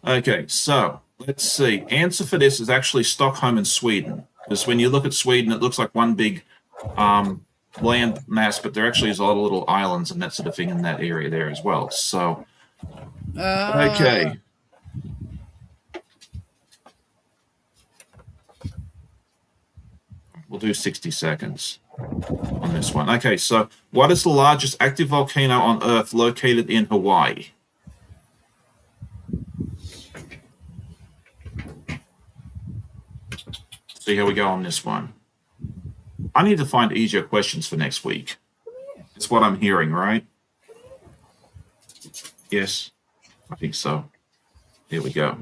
Okay, so let's see. Answer for this is actually Stockholm in Sweden. Because when you look at Sweden, it looks like one big land mass, but there actually is a lot of little islands and that sort of thing in that area there as well. So, okay. We'll do 60 seconds on this one. Okay, so what is the largest active volcano on Earth located in Hawaii? See how we go on this one. I need to find easier questions for next week. It's what I'm hearing, right? Yes, I think so. Here we go.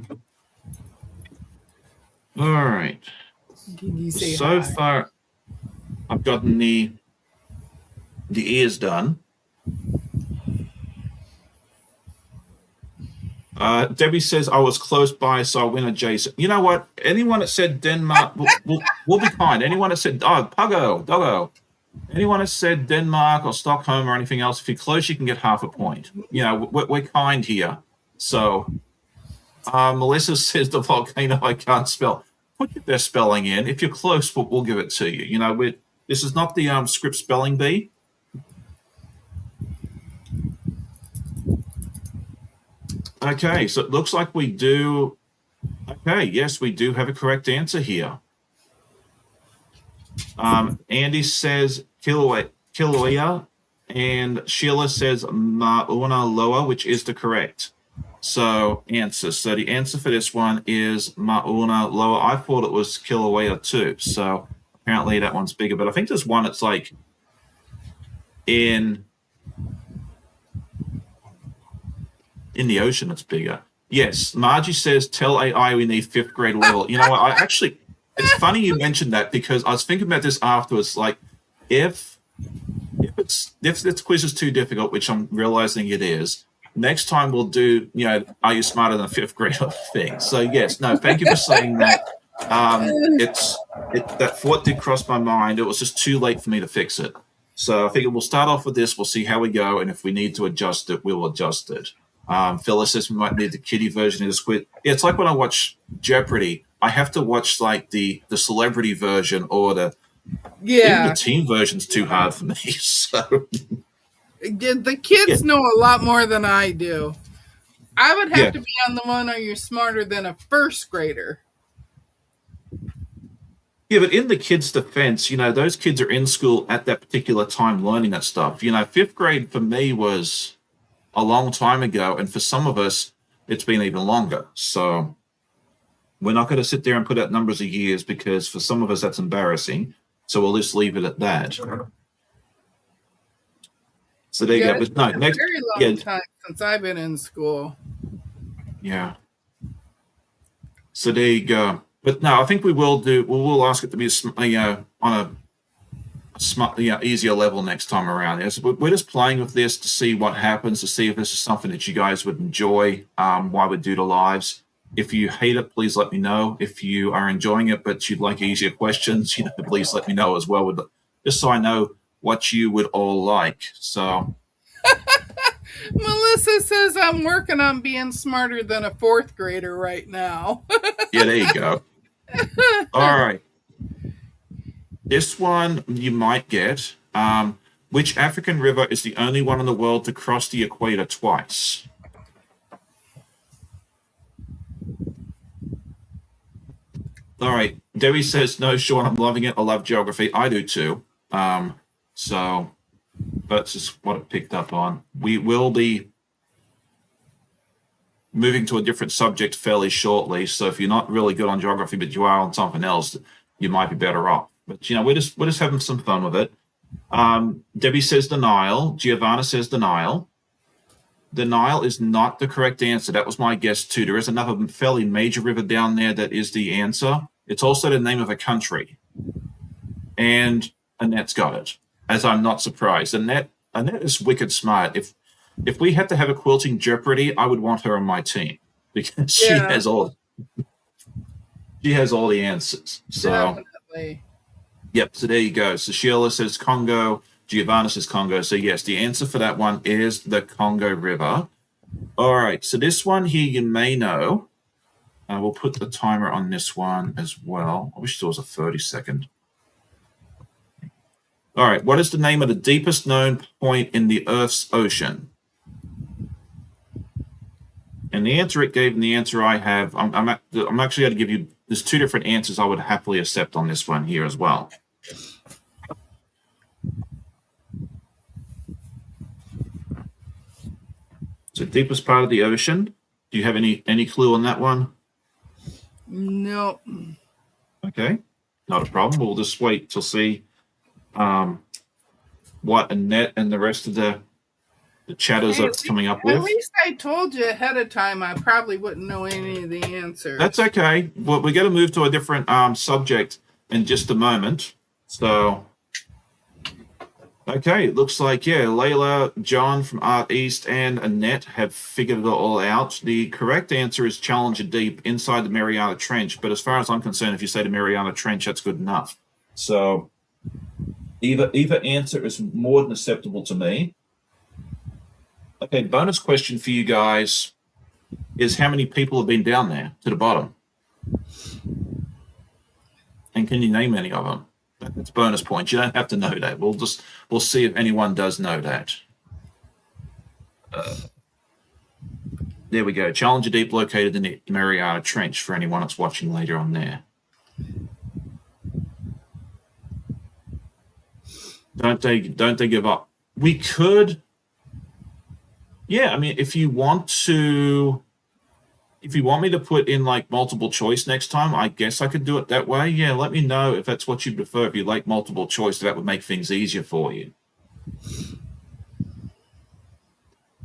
All right. So far, I've gotten the ears done. Debbie says I was close by, so I'll win adjacent. You know what? Anyone that said Denmark, we'll be kind. Anyone that said, Doggo, anyone that said Denmark or Stockholm or anything else, if you're close, you can get half a point. You know, we're kind here. So, Melissa says the volcano I can't spell. Put your best spelling in. If you're close, we'll give it to you. You know, this is not the script spelling bee. Okay, so it looks like we do. Okay, yes, we do have a correct answer here. Andy says Kilauea, and Sheila says Mauna Loa, which is the correct. So answer. So the answer for this one is Mauna Loa. I thought it was Kilauea too. So apparently that one's bigger, but I think there's one that's like in the ocean that's bigger. Yes, Margie says, tell AI we need 5th grade level. You know what? It's funny you mentioned that because I was thinking about this afterwards. Like, if this quiz is too difficult, which I'm realizing it is, next time we'll do, you know, are you smarter than a 5th grader thing? So, yes, no, thank you for saying that. That thought did cross my mind. It was just too late for me to fix it. So I figure we'll start off with this. We'll see how we go. And if we need to adjust it, we'll adjust it. Phyllis says we might need the kiddie version of this quiz. Yeah, it's like when I watch Jeopardy, I have to watch like the celebrity version or even the team version's too hard for me. So the kids know a lot more than I do. I would have to be on the one, are you smarter than a 1st grader? Yeah, but in the kids' defense, you know, those kids are in school at that particular time learning that stuff. You know, 5th grade for me was a long time ago, and for some of us, it's been even longer. So we're not going to sit there and put out numbers of years because for some of us, that's embarrassing. So we'll just leave it at that. So there you Yeah, go. it's But no, been a next, very yeah, long time since I've been in school. yeah. So there you go. But no, I think we will ask it to be on a smart, easier level next time around. Yes, we're just playing with this to see what happens, to see if this is something that you guys would enjoy while we do the lives. If you hate it, please let me know. If you are enjoying it, but you'd like easier questions, please let me know as well. Just so I know what you would all like. So Melissa says I'm working on being smarter than a fourth grader right now. yeah, there you go. All right. This one you might get. Which African river is the only one in the world to cross the equator twice? All right. Debbie says, no, Sean, I'm loving it. I love geography. I do too. So that's just what it picked up on. We will be moving to a different subject fairly shortly. So if you're not really good on geography, but you are on something else, you might be better off. But we're just having some fun with it. Debbie says the Nile. Giovanna says the Nile. The Nile is not the correct answer. That was my guess too. There is another fairly major river down there that is the answer. It's also the name of a country. And Annette's got it, as I'm not surprised. Annette is wicked smart. If we had to have a quilting Jeopardy, I would want her on my team because she Yeah, has all the answers. So definitely. yep, so there you go. So Sheila says Congo, Giovanna says Congo. So yes, the answer for that one is the Congo River. All right, so this one here you may know. We'll put the timer on this one as well. I wish there was a 30-second. All right, what is the name of the deepest known point in the Earth's ocean? And the answer it gave and the answer I have, I'm actually going to give you, there's two different answers I would happily accept on this one here as well. So deepest part of the ocean. Do you have any clue on that one? No. Okay, not a problem. We'll just wait to see what Annette and the rest of the chatters Hey, are coming up at with. least I told you ahead of time I probably wouldn't know any of the answers. That's okay. Well, we're going to move to a different subject in just a moment. So, okay, it looks like, yeah, Layla, John from Art East, and Annette have figured it all out. The correct answer is Challenger Deep inside the Mariana Trench. But as far as I'm concerned, if you say the Mariana Trench, that's good enough. So, either answer is more than acceptable to me. Okay, bonus question for you guys is how many people have been down there to the bottom? And can you name any of them? That's bonus points. You don't have to know that. We'll see if anyone does know that. There we go. Challenger Deep located in the Mariana Trench for anyone that's watching later on there. Don't they give up. We could, yeah, I mean, if you want me to put in like multiple choice next time, I guess I could do it that way. Yeah, let me know if that's what you prefer. If you like multiple choice, that would make things easier for you.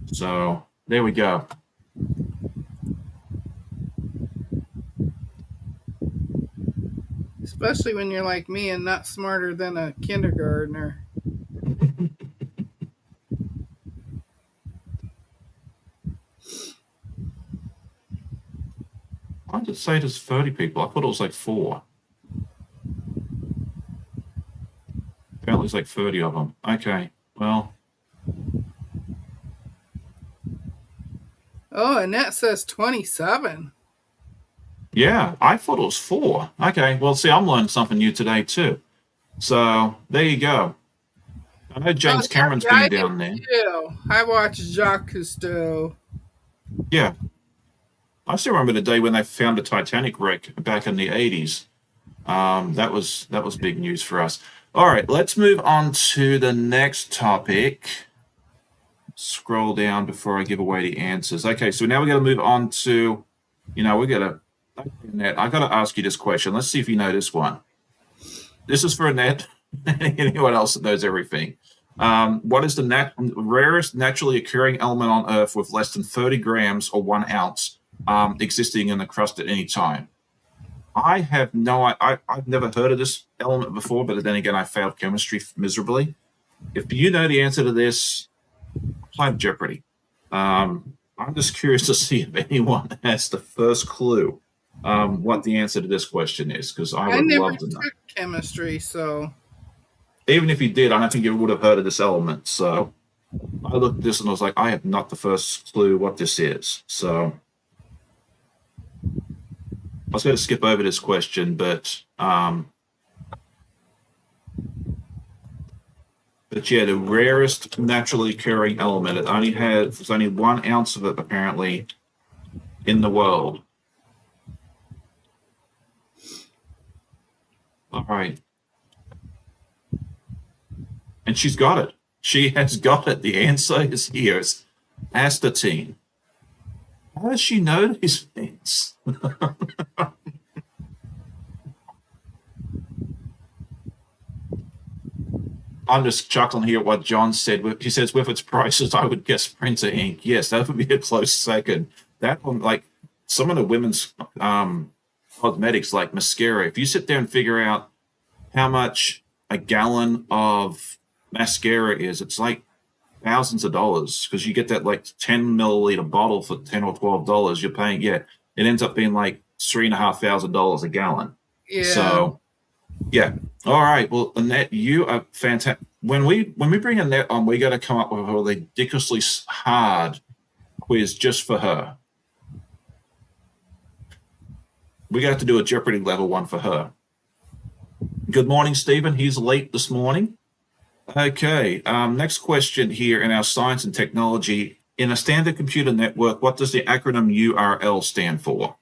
So there we go. Especially when you're like me and not smarter than a kindergartner. Why did it say there's 30 people? I thought it was like 4. Apparently it's like 30 of them. Okay, well. Oh, Annette says 27. Yeah, I thought it was 4. Okay, well, see, I'm learning something new today too. So there you go. I know James Cameron's been down there. Too. I watched Jacques Cousteau. Yeah. I still remember the day when they found the Titanic wreck back in the 80s. That was big news for us. All right, let's move on to the next topic. Scroll down before I give away the answers. Okay, so now we got to move on to, I got to ask you this question. Let's see if you know this one. This is for Annette and anyone else that knows everything. What is the rarest naturally occurring element on Earth with less than 30 grams or 1 ounce existing in the crust at any time? I have I've never heard of this element before, but then again, I failed chemistry miserably. If you know the answer to this, apply Jeopardy. I'm just curious to see if anyone has the first clue what the answer to this question is, because I I would never love to know. took chemistry, so Even if you did, I don't think you would have heard of this element. So I looked at this and I was like, I have not the first clue what this is. So I was going to skip over this question, but yeah, the rarest naturally occurring element. There's only 1 ounce of it apparently in the world. All right. And she's got it. She has got it. The answer is here. It's astatine. How does she know these things? I'm just chuckling here at what John said. He says, with its prices, I would guess printer ink. Yes, that would be a close second. That one, like some of the women's cosmetics, like mascara, if you sit there and figure out how much a gallon of mascara is, it's like thousands of dollars, because you get that like 10 milliliter bottle for $10 or $12. You're paying, yeah, it ends up being like $3,500 a gallon. yeah. So yeah. All right. Well, Annette, you are fantastic. When we bring Annette on, we got to come up with a ridiculously hard quiz just for her. We got to do a Jeopardy level one for her. Good morning, Stephen. He's late this morning. Okay. Next question here in our science and technology. In a standard computer network, what does the acronym URL stand for?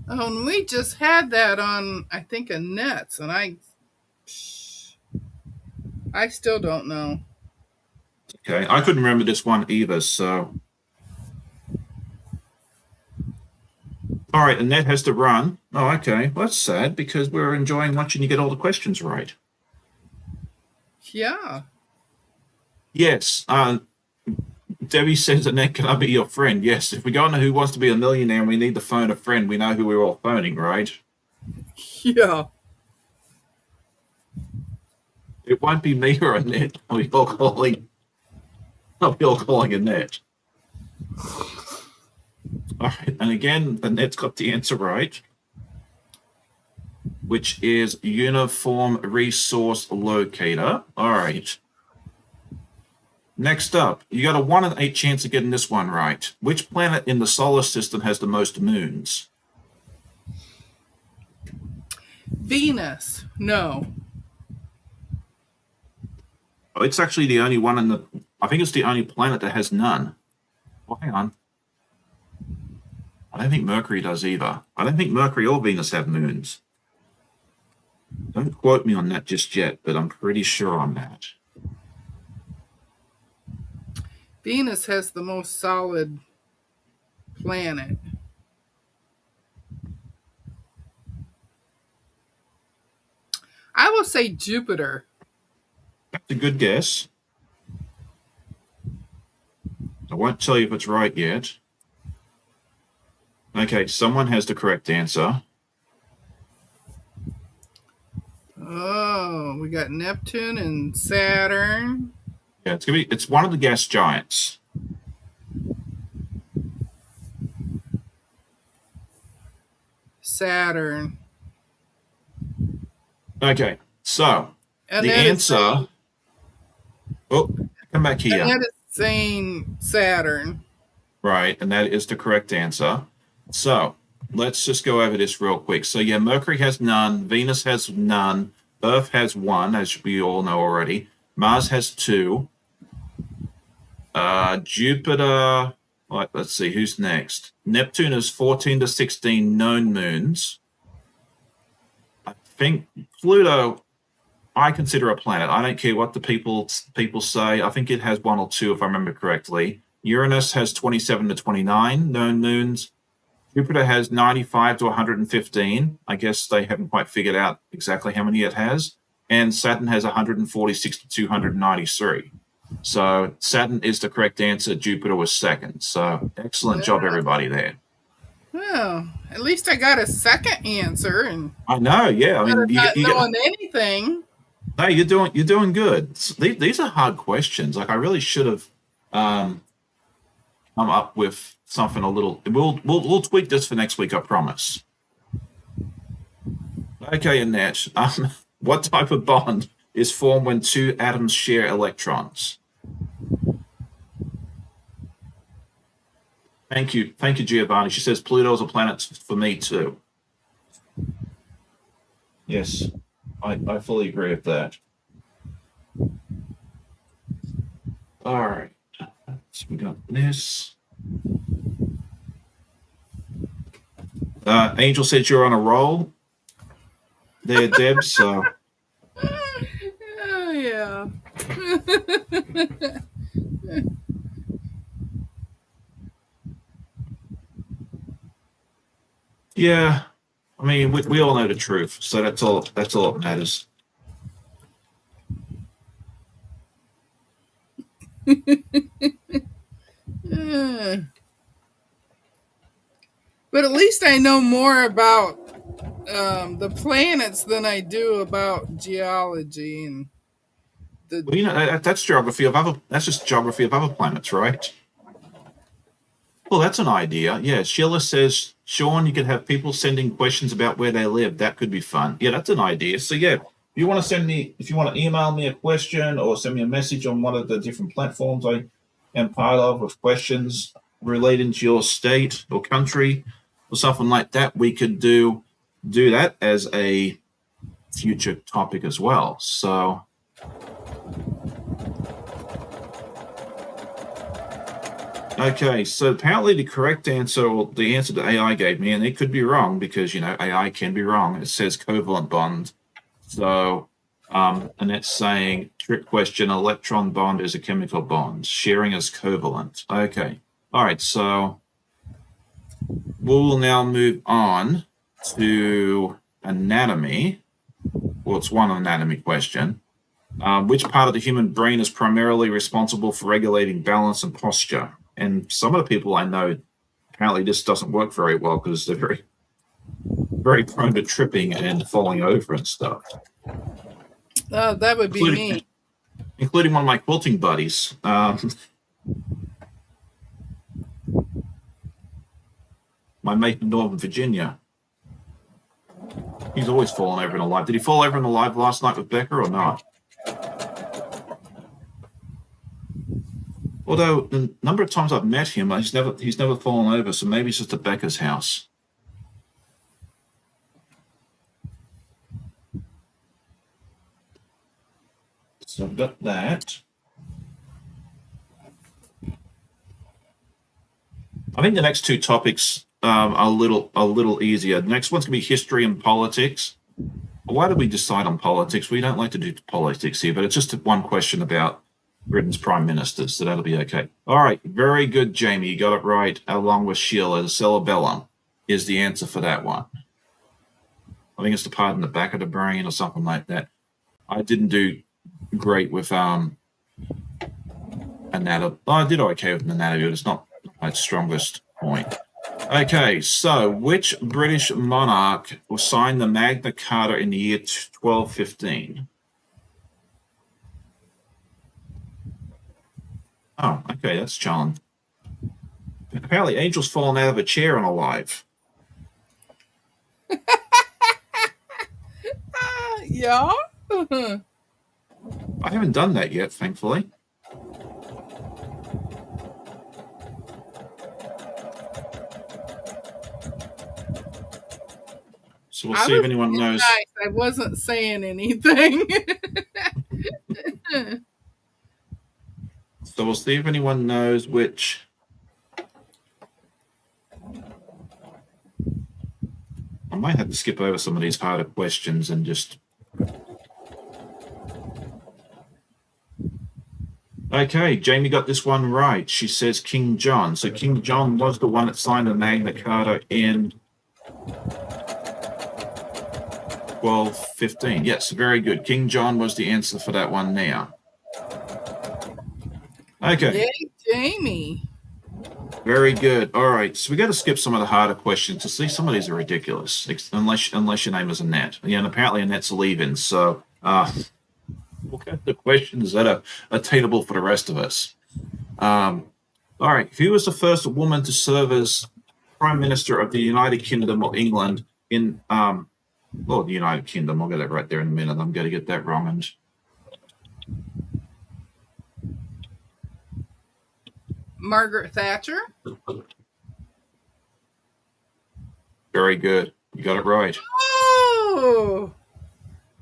Oh, and we just had that on, I think, Annette's, and I still don't know. Okay, I couldn't remember this one either, so. All right, Annette has to run. Oh, okay. Well, that's sad, because we're enjoying watching you get all the questions right. Yeah. Yes. Debbie says, Annette, can I be your friend? Yes. If we go into Who Wants to Be a Millionaire and we need to phone a friend, we know who we're all phoning, right? Yeah. It won't be me or Annette. I'll be all calling Annette. All right. And again, Annette's got the answer right, which is Uniform Resource Locator. All right. Next up, you got a 1 in 8 chance of getting this one right. Which planet in the solar system has the most moons? Venus. No. Oh, it's actually the only one I think it's the only planet that has none. Well, hang on. I don't think Mercury does either. I don't think Mercury or Venus have moons. Don't quote me on that just yet, but I'm pretty sure on that. Venus has the most solid planet. I will say Jupiter. That's a good guess. I won't tell you if it's right yet. Okay, someone has the correct answer. Oh, we got Neptune and Saturn. Yeah, it's one of the gas giants. Saturn. Okay, so And the answer. Oh, come back here. And that is saying Saturn. Right, and that is the correct answer. So let's just go over this real quick. So yeah, Mercury has none, Venus has none, Earth has one, as we all know already. Mars has two. Jupiter, let's see, who's next? Neptune has 14 to 16 known moons. I think Pluto, I consider a planet. I don't care what the people say. I think it has 1 or 2, if I remember correctly. Uranus has 27 to 29 known moons. Jupiter has 95 to 115. I guess they haven't quite figured out exactly how many it has. And Saturn has 146 to 293. So Saturn is the correct answer. Jupiter was second. So excellent job, everybody there. Well, at least I got a second answer, and I know, yeah. I mean, not knowing anything. no, you're doing good. These are hard questions. Like I really should have come up with something a little. We'll tweak this for next week. I promise. Okay, Annette. What type of bond is formed when two atoms share electrons? Thank you, Giovanni. She says Pluto's a planet for me too. Yes, I fully agree with that. All right, so we got this. Angel said you're on a roll there, Deb. So. Oh, yeah. Yeah, I mean, we all know the truth, so that's all that matters. But at least I know more about the planets than I do about geology and the. Well, you know, that's geography of other. That's just geography of other planets, right? Well, that's an idea. Yeah, Sheila says, Sean, you could have people sending questions about where they live. That could be fun. Yeah, that's an idea. So yeah, if you want to email me a question or send me a message on one of the different platforms I am part of with questions relating to your state or country or something like that, we could do that as a future topic as well. So. Okay, so apparently the correct answer, or the answer that AI gave me, and it could be wrong because, you know, AI can be wrong. It says covalent bond. So, and it's saying, trick question, electron bond is a chemical bond. Sharing is covalent. Okay. All right, so we'll now move on to anatomy. Well, it's one anatomy question. Which part of the human brain is primarily responsible for regulating balance and posture? And some of the people I know, apparently this doesn't work very well because they're very, very prone to tripping and falling over and stuff. That would be me. Including one of my quilting buddies. My mate in Northern Virginia. He's always fallen over in a live. Did he fall over in the live last night with Becca or not? Although the number of times I've met him, he's never fallen over, so maybe it's just at Becca's house. So I've got that. I think the next two topics are a little easier. The next one's gonna be history and politics. Why did we decide on politics? We don't like to do politics here, but it's just one question about Britain's prime minister, so that'll be okay. All right, very good, Jamie. You got it right, along with Sheila. The cerebellum is the answer for that one. I think it's the part in the back of the brain or something like that. I didn't do great with anatomy. I did okay with anatomy, but it's not my strongest point. Okay, so which British monarch signed the Magna Carta in the year 1215? Oh, okay, that's challenging. Apparently, Angel's fallen out of a chair and alive. Yeah. I haven't done that yet, thankfully. So we'll see if anyone knows. Nice. I wasn't saying anything. So we'll see if anyone knows which. I might have to skip over some of these harder questions and just. Okay, Jamie got this one right. She says King John. So King John was the one that signed the Magna Carta in 1215. Yes, very good. King John was the answer for that one now. Okay. Yay, Jamie. Very good. All right. So we got to skip some of the harder questions to see some of these are ridiculous, unless your name is Annette. Yeah, and apparently Annette's leaving. So we'll get the questions that are attainable for the rest of us. All right. Who was the first woman to serve as Prime Minister of the United Kingdom of England in the United Kingdom? I'll get that right there in a minute. I'm going to get that wrong. And Margaret Thatcher. very good. You got it right. Oh,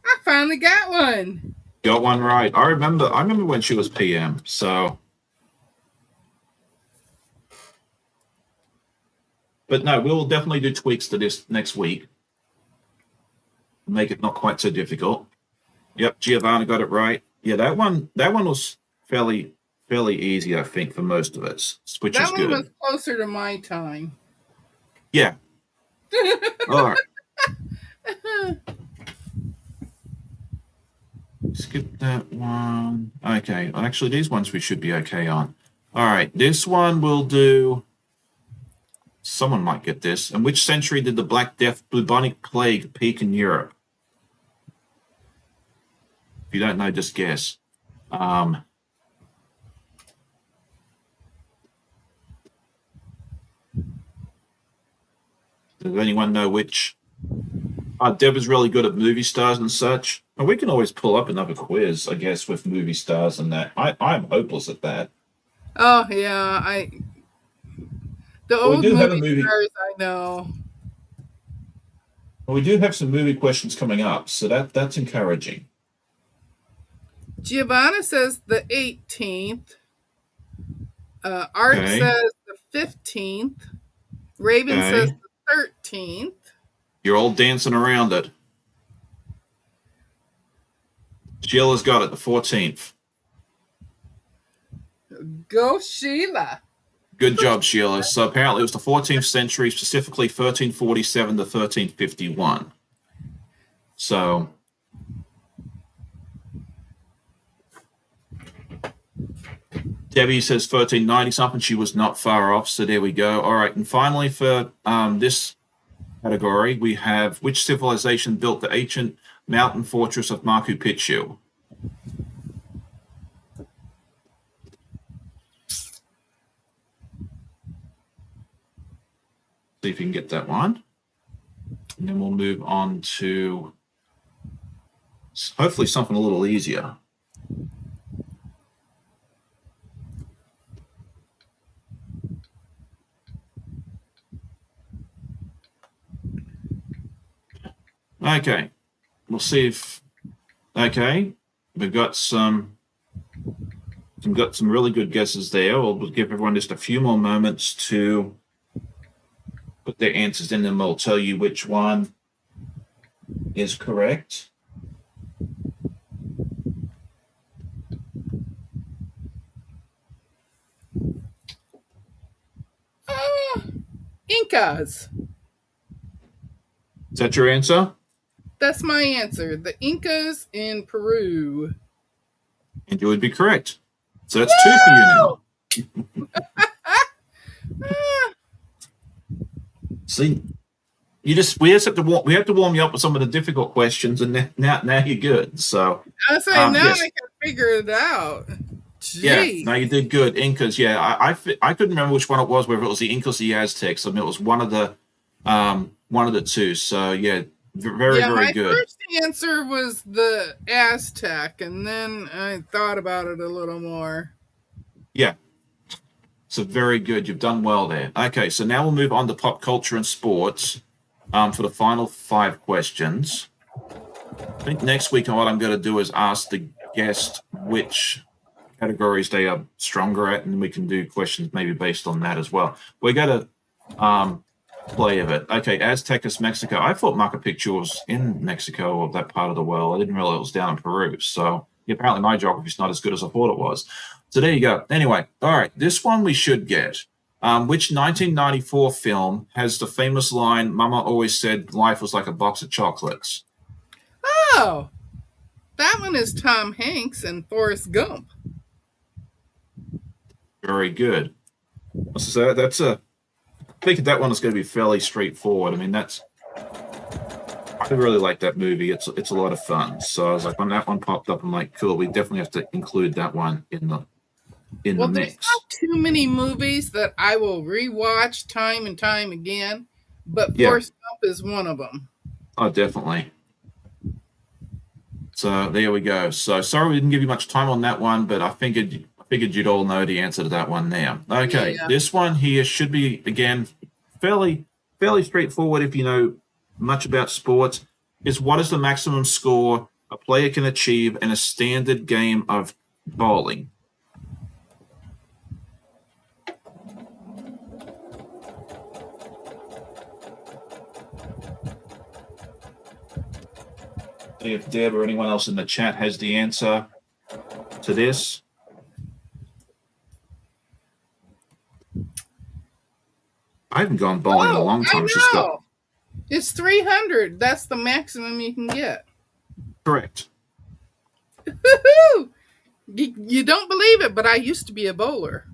I finally got one. Got one right. I remember when she was PM. So, but no, we'll definitely do tweaks to this next week. Make it not quite so difficult. Yep, Giovanna got it right. Yeah, that one was fairly easy, I think, for most of us, which is good. That one was closer to my time. Yeah. All right. Skip that one. Okay. Well, actually, these ones we should be okay on. All right. This one we'll do. Someone might get this. In which century did the Black Death bubonic plague peak in Europe? If you don't know, just guess. Does anyone know which? Deb is really good at movie stars and such. And we can always pull up another quiz, I guess, with movie stars and that. I'm hopeless at that. Oh yeah, the old movie stars I know. Well, we do have some movie questions coming up, so that's encouraging. Giovanna says the 18th. Art says the 15th. Raven says the 13th. You're all dancing around it. Sheila's got it, the 14th. Go, Sheila. Good job, Sheila. So apparently it was the 14th century, specifically 1347 to 1351. So Debbie says 1390 something. She was not far off, so there we go. All right, and finally for this category, we have which civilization built the ancient mountain fortress of Machu Picchu? See if you can get that one. And then we'll move on to hopefully something a little easier. Okay, we'll see if, okay, we've got some really good guesses there. We'll give everyone just a few more moments to put their answers in, and we'll tell you which one is correct. Incas. Is that your answer? That's my answer. The Incas in Peru. And you would be correct. So that's two for you now. See, we have to warm you up with some of the difficult questions, and now you're good. So I say now yes. I can figure it out. Jeez. Yeah, no, you did good. Incas, yeah, I couldn't remember which one it was, whether it was the Incas or the Aztecs. I mean, it was one of the two. So yeah, very good. My first answer was the Aztec, and then I thought about it a little more. Yeah. So very good. You've done well there. Okay, so now we'll move on to pop culture and sports for the final 5 questions. I think next week what I'm going to do is ask the guest which categories they are stronger at, and we can do questions maybe based on that as well. We're going to play of it. Okay, Aztecas, Mexico. I thought Machu Picchu was in Mexico or that part of the world. I didn't realize it was down in Peru. So apparently my geography is not as good as I thought it was. So there you go. Anyway, all right, this one we should get. Which 1994 film has the famous line, Mama always said life was like a box of chocolates? Oh, that one is Tom Hanks and Forrest Gump. Very good. So that's a, I think that one is going to be fairly straightforward. I mean, I really like that movie. It's a lot of fun. So I was like, when that one popped up, I'm like, cool, we definitely have to include that one in the Well, there's mix. not too many movies that I will rewatch time and time again, but Yeah, Forrest Gump is one of them. oh, definitely. So there we go. So sorry we didn't give you much time on that one, but I figured you'd all know the answer to that one there. Okay, Yeah. this one here should be again fairly fairly straightforward if you know much about sports. Is what is the maximum score a player can achieve in a standard game of bowling? See if Deb or anyone else in the chat has the answer to this. I haven't gone bowling in a Oh, long I time. It's just got know. It's 300. That's the maximum you can get. correct. Woohoo! You don't believe it, but I used to be a bowler.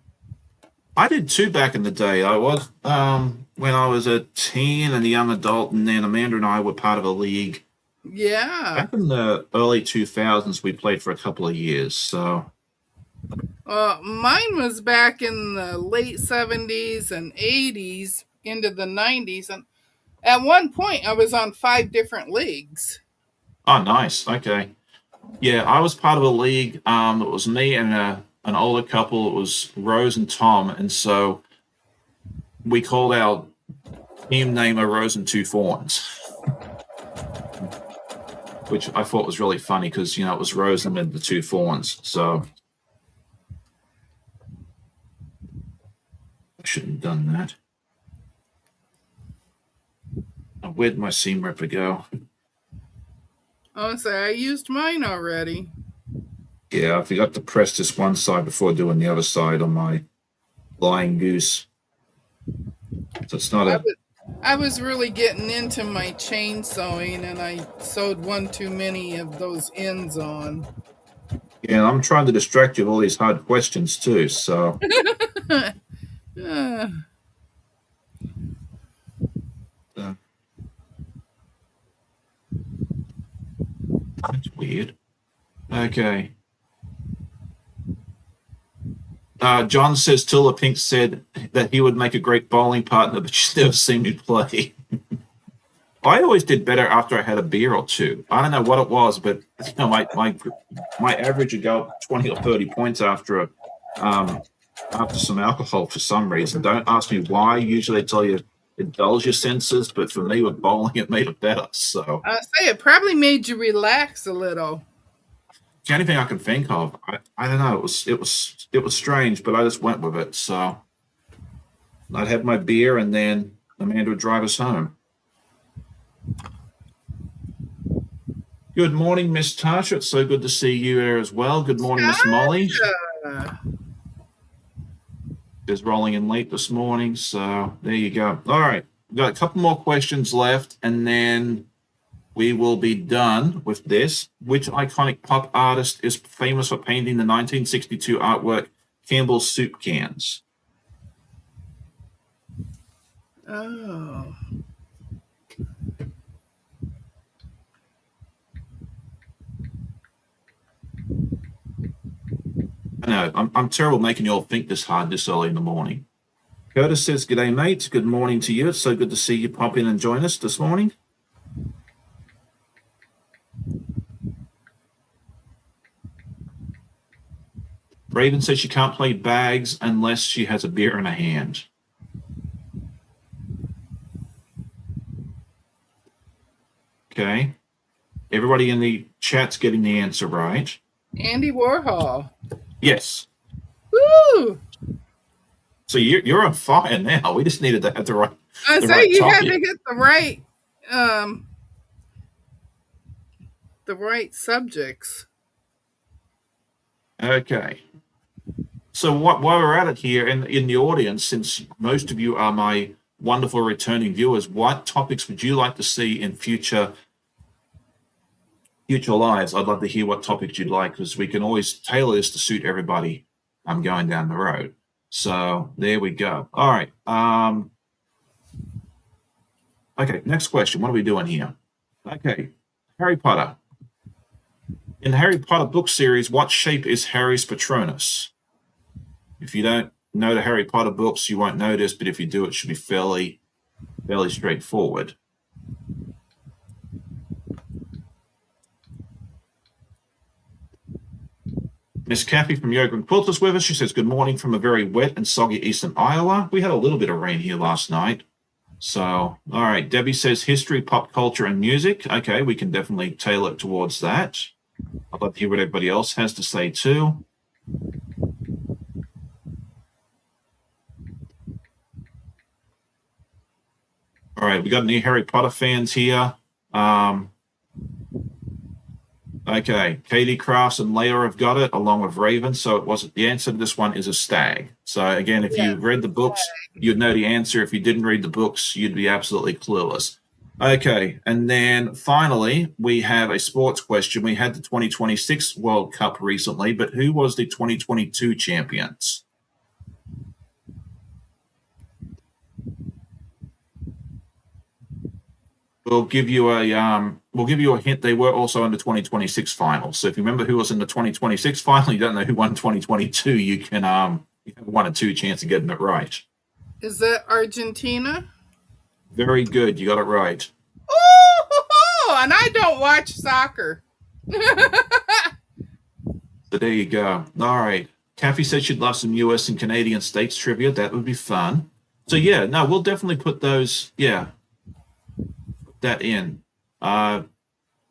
I did too back in the day. I was when I was a teen and a young adult, and then Amanda and I were part of a league Yeah. back in the early 2000s. We played for a couple of years. So Mine was back in the late 70s and 80s into the 90s. And at one point, I was on 5 different leagues. oh, nice. Okay, yeah, I was part of a league. It was me and an older couple. It was Rose and Tom, and so we called our team name a Rose and Two Fawns, which I thought was really funny because it was Rose and then the two fawns. So I shouldn't have done that. Where'd my seam ripper go? Oh, so I used mine already. Yeah, I forgot to press this one side before doing the other side on my flying goose. So it's not a. I was really getting into my chain sewing and I sewed one too many of those ends on. Yeah, I'm trying to distract you with all these hard questions too. So Uh, uh, that's weird. Okay. John says Tula Pink said that he would make a great bowling partner, but she's never seen me play. I always did better after I had a beer or two. I don't know what it was, but my average would go up 20 or 30 points after some alcohol for some reason. Don't ask me why. Usually I tell you it dulls your senses, but for me with bowling, it made it better. So I say it probably made you relax a little. it's the only thing I can think of. I don't know. It was strange, but I just went with it. So I'd have my beer, and then Amanda would drive us home. Good morning, Miss Tasha. It's so good to see you there as well. Good morning, Miss Molly. Gotcha. Is rolling in late this morning, so there you go. All right, we've got a couple more questions left, and then we will be done with this. Which iconic pop artist is famous for painting the 1962 artwork Campbell's Soup Cans? Oh. I know, I'm terrible making you all think this hard this early in the morning. Curtis says, "G'day, mate. Good morning to you. It's so good to see you pop in and join us this morning." Raven says she can't play bags unless she has a beer in her hand. Okay. Everybody in the chat's getting the answer right. Andy Warhol. Yes. Woo! So you're on fire now. We just needed to have I the say right you had topic. to hit the right subjects. Okay. So while we're at it here in the audience, since most of you are my wonderful returning viewers, what topics would you like to see in future lives? I'd love to hear what topics you'd like, because we can always tailor this to suit everybody. I'm going down the road. So there we go. All right. Okay, next question. What are we doing here? Okay, Harry Potter. In the Harry Potter book series, what shape is Harry's Patronus? If you don't know the Harry Potter books, you won't know this, but if you do, it should be fairly straightforward. Miss Kathy from Yoga and Quilt is with us. She says, good morning from a very wet and soggy eastern Iowa. We had a little bit of rain here last night. So, all right. Debbie says history, pop culture, and music. Okay, we can definitely tailor it towards that. I'd love to hear what everybody else has to say too. All right, we got any Harry Potter fans here? Okay, Katie Crafts and Leia have got it, along with Raven. So it wasn't the answer to this one is a stag. So again, if you read the books, you'd know the answer. If you didn't read the books, you'd be absolutely clueless. Okay, and then finally, we have a sports question. We had the 2026 World Cup recently, but who was the 2022 champions? We'll give you a hint. They were also in the 2026 final. So if you remember who was in the 2026 final, you don't know who won 2022. You have a 1 or 2 chance of getting it right. Is that Argentina? Very good. You got it right. Oh, and I don't watch soccer. So there you go. All right. Kathy said she'd love some US and Canadian states trivia. That would be fun. So yeah, no, we'll definitely put those. Yeah, that in.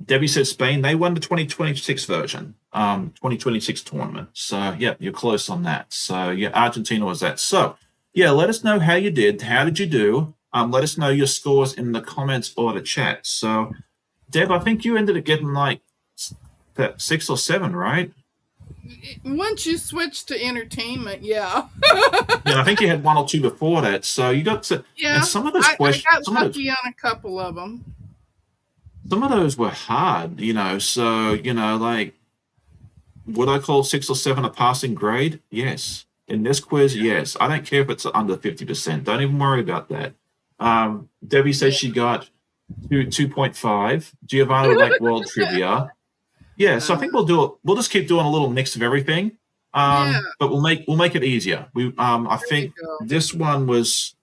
Debbie says Spain, they won the 2026 version, 2026 tournament. So yeah, you're close on that. So yeah, Argentina was that. So yeah, let us know how you did. How did you do? Let us know your scores in the comments or the chat. So Deb, I think you ended up getting like that 6 or 7, right? Once you switch to entertainment, yeah. Yeah, I think you had 1 or 2 before that. So you got to, Yeah, and some of those questions, I got lucky on a couple of them. some of those were hard, So, like, would I call 6 or 7 a passing grade? Yes. In this quiz, yes. I don't care if it's under 50%. Don't even worry about that. Debbie says she got 2.5. Giovanna would like world trivia. Yeah, so I think we'll do it. We'll just keep doing a little mix of everything. Yeah. But we'll make it easier. I think this one was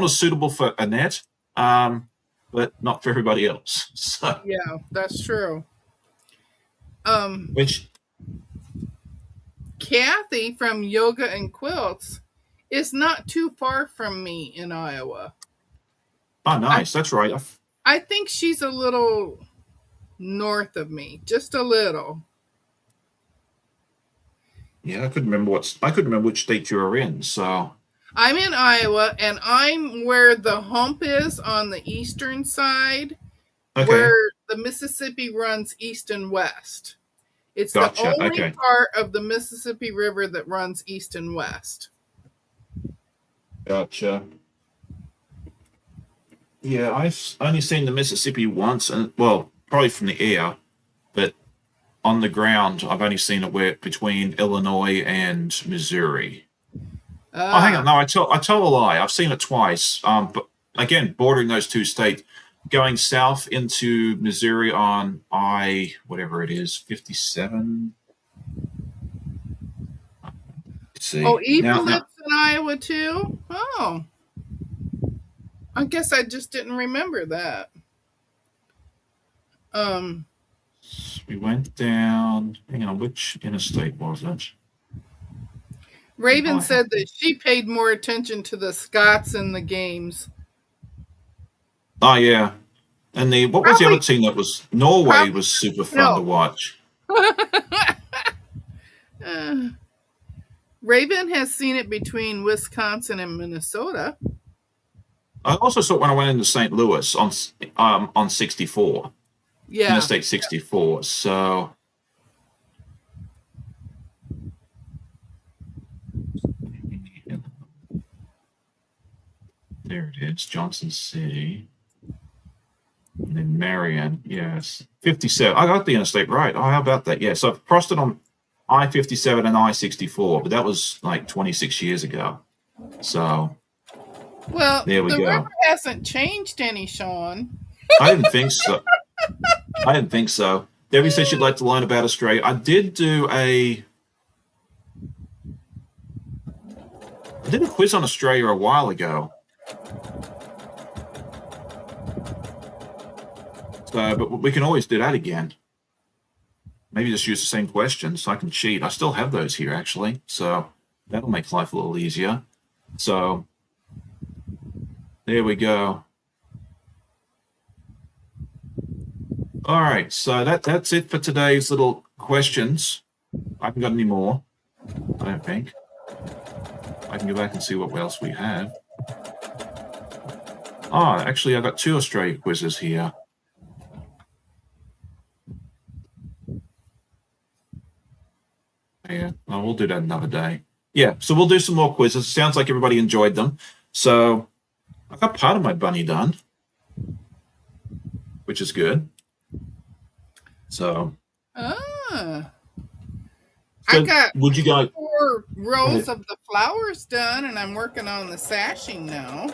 suitable for Annette, but not for everybody else. So yeah, that's true. which Kathy from Yoga and Quilts is not too far from me in Iowa. nice. That's right. I think she's a little north of me, just a little. Yeah, I couldn't remember which state you were in. So I'm in Iowa, and I'm where the hump is on the eastern side, okay, where the Mississippi runs east and west. It's gotcha. the only Okay, part of the Mississippi River that runs east and west. gotcha. Yeah, I've only seen the Mississippi once, and well, probably from the air, but on the ground, I've only seen it where between Illinois and Missouri. Oh, hang on. No, I tell a lie. I've seen it twice. But again, bordering those 2 states, going south into Missouri on whatever it is, 57. Let's see. Oh, Eva lives in Iowa too? Oh. I guess I just didn't remember that. We went down. Hang on, which interstate was it? Raven said that she paid more attention to the Scots in the games. Oh yeah, and what was the other team that was Norway was super fun to watch. Raven has seen it between Wisconsin and Minnesota. I also saw it when I went into St. Louis on 64. Yeah, Interstate 64. So There it is, Johnson City. And then Marion, yes. 57. I got the interstate right. Oh, how about that? Yeah, so I've crossed it on I-57 and I-64, but that was like 26 years ago. So Well, there we the river go. hasn't changed any, Sean. I didn't think so. I didn't think so. Debbie said she'd like to learn about Australia. I did a quiz on Australia a while ago. So, but we can always do that again. Maybe just use the same questions so I can cheat. I still have those here, actually. So that'll make life a little easier. So there we go. All right, so that's it for today's little questions. I haven't got any more, I don't think. I can go back and see what else we have. Oh, actually, I've got 2 Australia quizzes here. Yeah, well, we'll do that another day. Yeah, so we'll do some more quizzes. Sounds like everybody enjoyed them. So I got part of my bunny done, which is good. So, I so got would you guys 4 rows of the flowers done, and I'm working on the sashing now.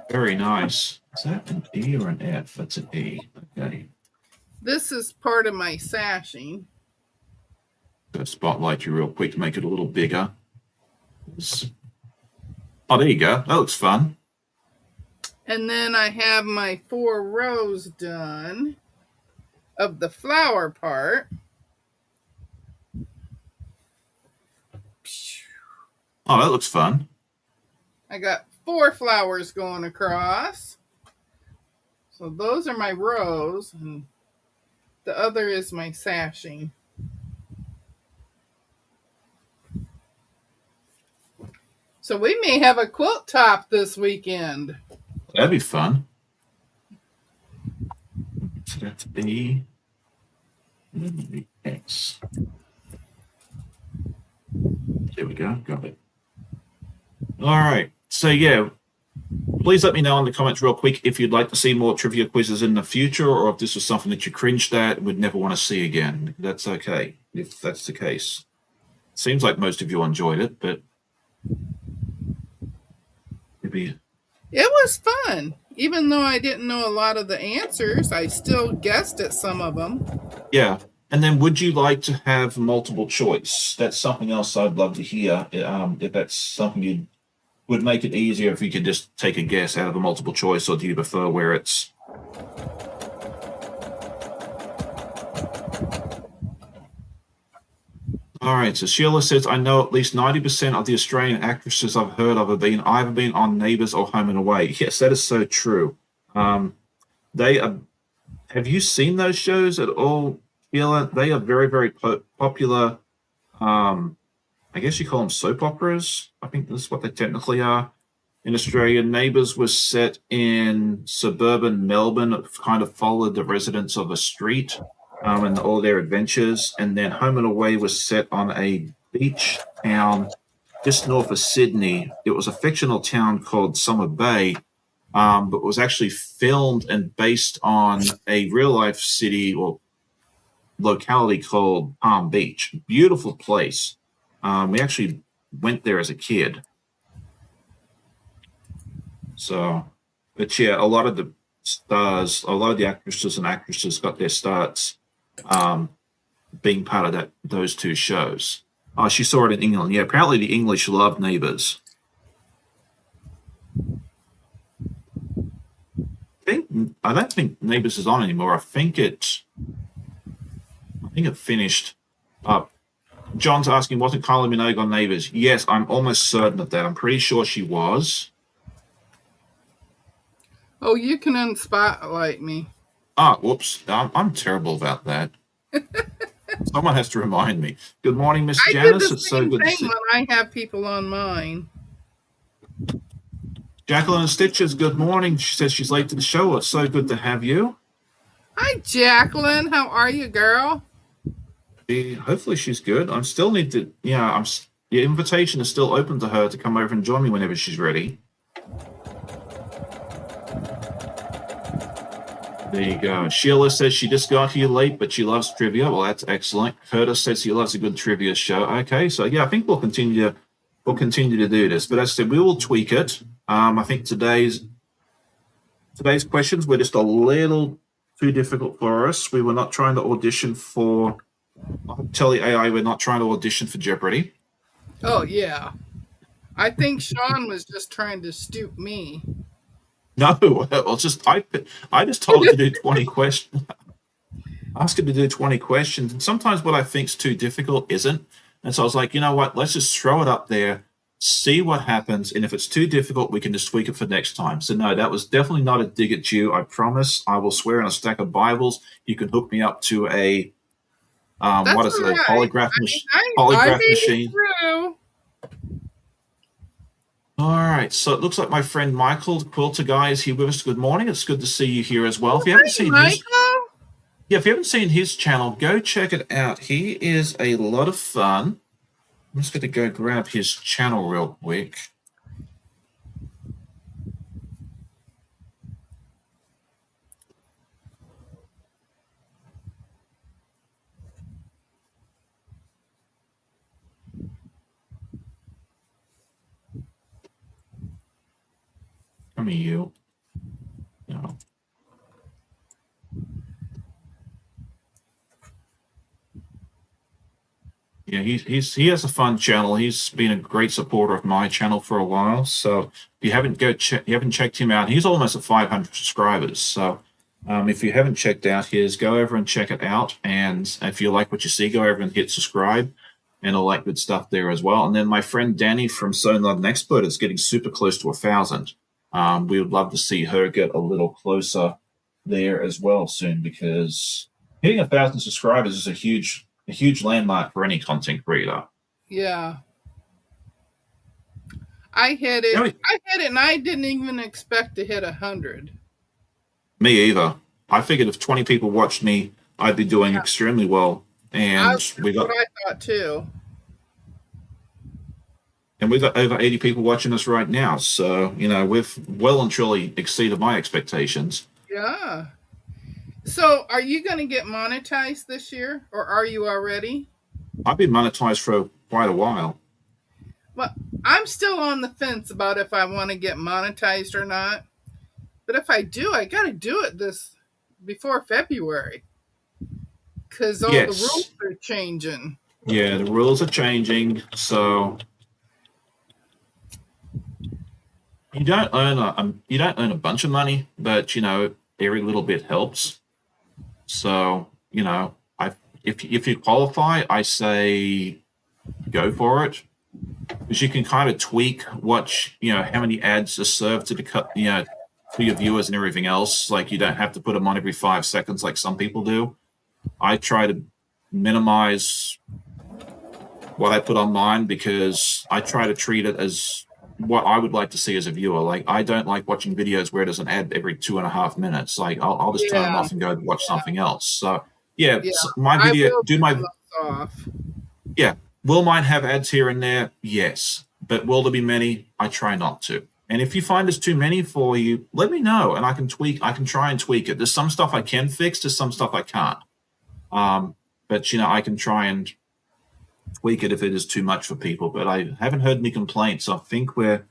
Very nice. Is that an E or an F? That's an E. Okay. This is part of my sashing. Gonna spotlight you real quick to make it a little bigger. Oh, there you go. That looks fun. And then I have my 4 rows done of the flower part. Oh, that looks fun. I got 4 flowers going across. So those are my rows, and the other is my sashing. So we may have a quilt top this weekend. That'd be fun. So that's E. And then the X. There we go. Got it. All right. So, yeah, please let me know in the comments real quick if you'd like to see more trivia quizzes in the future, or if this was something that you cringed at and would never want to see again. That's okay, if that's the case. Seems like most of you enjoyed it, but maybe. It was fun. Even though I didn't know a lot of the answers, I still guessed at some of them. Yeah. And then would you like to have multiple choice? That's something else I'd love to hear. If that's something you would make it easier if you could just take a guess out of a multiple choice, or do you prefer where it's... All right, so Sheila says, I know at least 90% of the Australian actresses I've heard of have either been on Neighbours or Home and Away. Yes, that is so true. They are... Have you seen those shows at all, Sheila? They are very, very popular. I guess you call them soap operas. I think this is what they technically are in Australia. Neighbours was set in suburban Melbourne. It kind of followed the residents of a street and all their adventures. And then Home and Away was set on a beach town just north of Sydney. It was a fictional town called Summer Bay, but was actually filmed and based on a real-life city or locality called Palm Beach. Beautiful place. We actually went there as a kid. So, but yeah, a lot of the stars, a lot of the actresses and actresses got their starts being part of those 2 shows. Oh, she saw it in England. Yeah, apparently the English love Neighbours. I don't think Neighbours is on anymore. I think it finished up. John's asking, wasn't Kylie Minogue on Neighbours? Yes, I'm almost certain of that. I'm pretty sure she was. Oh, you can unspotlight me. Ah, whoops. I'm terrible about that. Someone has to remind me. Good morning, Miss Janice. It's so good to see you. When I have people on mine. Jacqueline Stitches, good morning. She says she's late to the show. It's so good to have you. Hi, Jacqueline. How are you, girl? Hopefully she's good. I still need to, the invitation is still open to her to come over and join me whenever she's ready. There you go. Sheila says she just got here late, but she loves trivia. Well, that's excellent. Curtis says he loves a good trivia show. Okay, so yeah, I think we'll continue to do this. But as I said, we will tweak it. I think today's questions were just a little too difficult for us. We were not trying to audition for. I'll tell the AI we're not trying to audition for Jeopardy. Oh yeah. I think Sean was just trying to stoop me. No, well, just I just told her to do 20 questions. Ask her to do 20 questions. And sometimes what I think's too difficult isn't. And so I was like, you know what? Let's just throw it up there, see what happens. And if it's too difficult, we can just tweak it for next time. So no, that was definitely not a dig at you. I promise. I will swear on a stack of Bibles. You can hook me up to a That's what is it? A right. polygraph I made machine. it through. All right. So it looks like my friend Michael, the quilter guy, is here with us. Good morning. It's good to see you here as well. If you haven't seen his, if you haven't seen his channel, go check it out. He is a lot of fun. I'm just going to go grab his channel real quick. Come here, you. No. Yeah, he has a fun channel. He's been a great supporter of my channel for a while. So if you haven't checked him out, he's almost at 500 subscribers. So if you haven't checked out his, go over and check it out. And if you like what you see, go over and hit subscribe and all that good stuff there as well. And then my friend Danny from So Not an Expert is getting super close to 1,000. We would love to see her get a little closer there as well soon, because hitting 1,000 subscribers is a huge landmark for any content creator. Yeah. I hit it. And I didn't even expect to hit 100. Me either. I figured if 20 people watched me, I'd be doing extremely well. And we got. What I thought too. And we've got over 80 people watching us right now. So, you know, we've well and truly exceeded my expectations. Yeah. So, are you going to get monetized this year, or are you already? I've been monetized for quite a while. Well, I'm still on the fence about if I want to get monetized or not. But if I do, I got to do it before February, because all the rules are changing. Yeah, the rules are changing. So you don't earn a bunch of money, but you know, every little bit helps. So, you know, if you qualify, I say go for it, because you can kind of tweak how many ads are served to to your viewers and everything else. Like, you don't have to put them on every 5 seconds like some people do. I try to minimize what I put on mine, because I try to treat it as what I would like to see as a viewer. Like, I don't like watching videos where there's an ad every 2.5 minutes. Like, I'll just turn them off and go watch something else. So my video, off. Yeah, will mine have ads here and there? Yes, but will there be many? I try not to. And if you find there's too many for you, let me know, and I can try and tweak it. There's some stuff I can fix. There's some stuff I can't. But you know, I can try and tweak it if it is too much for people, but I haven't heard any complaints. So I think we're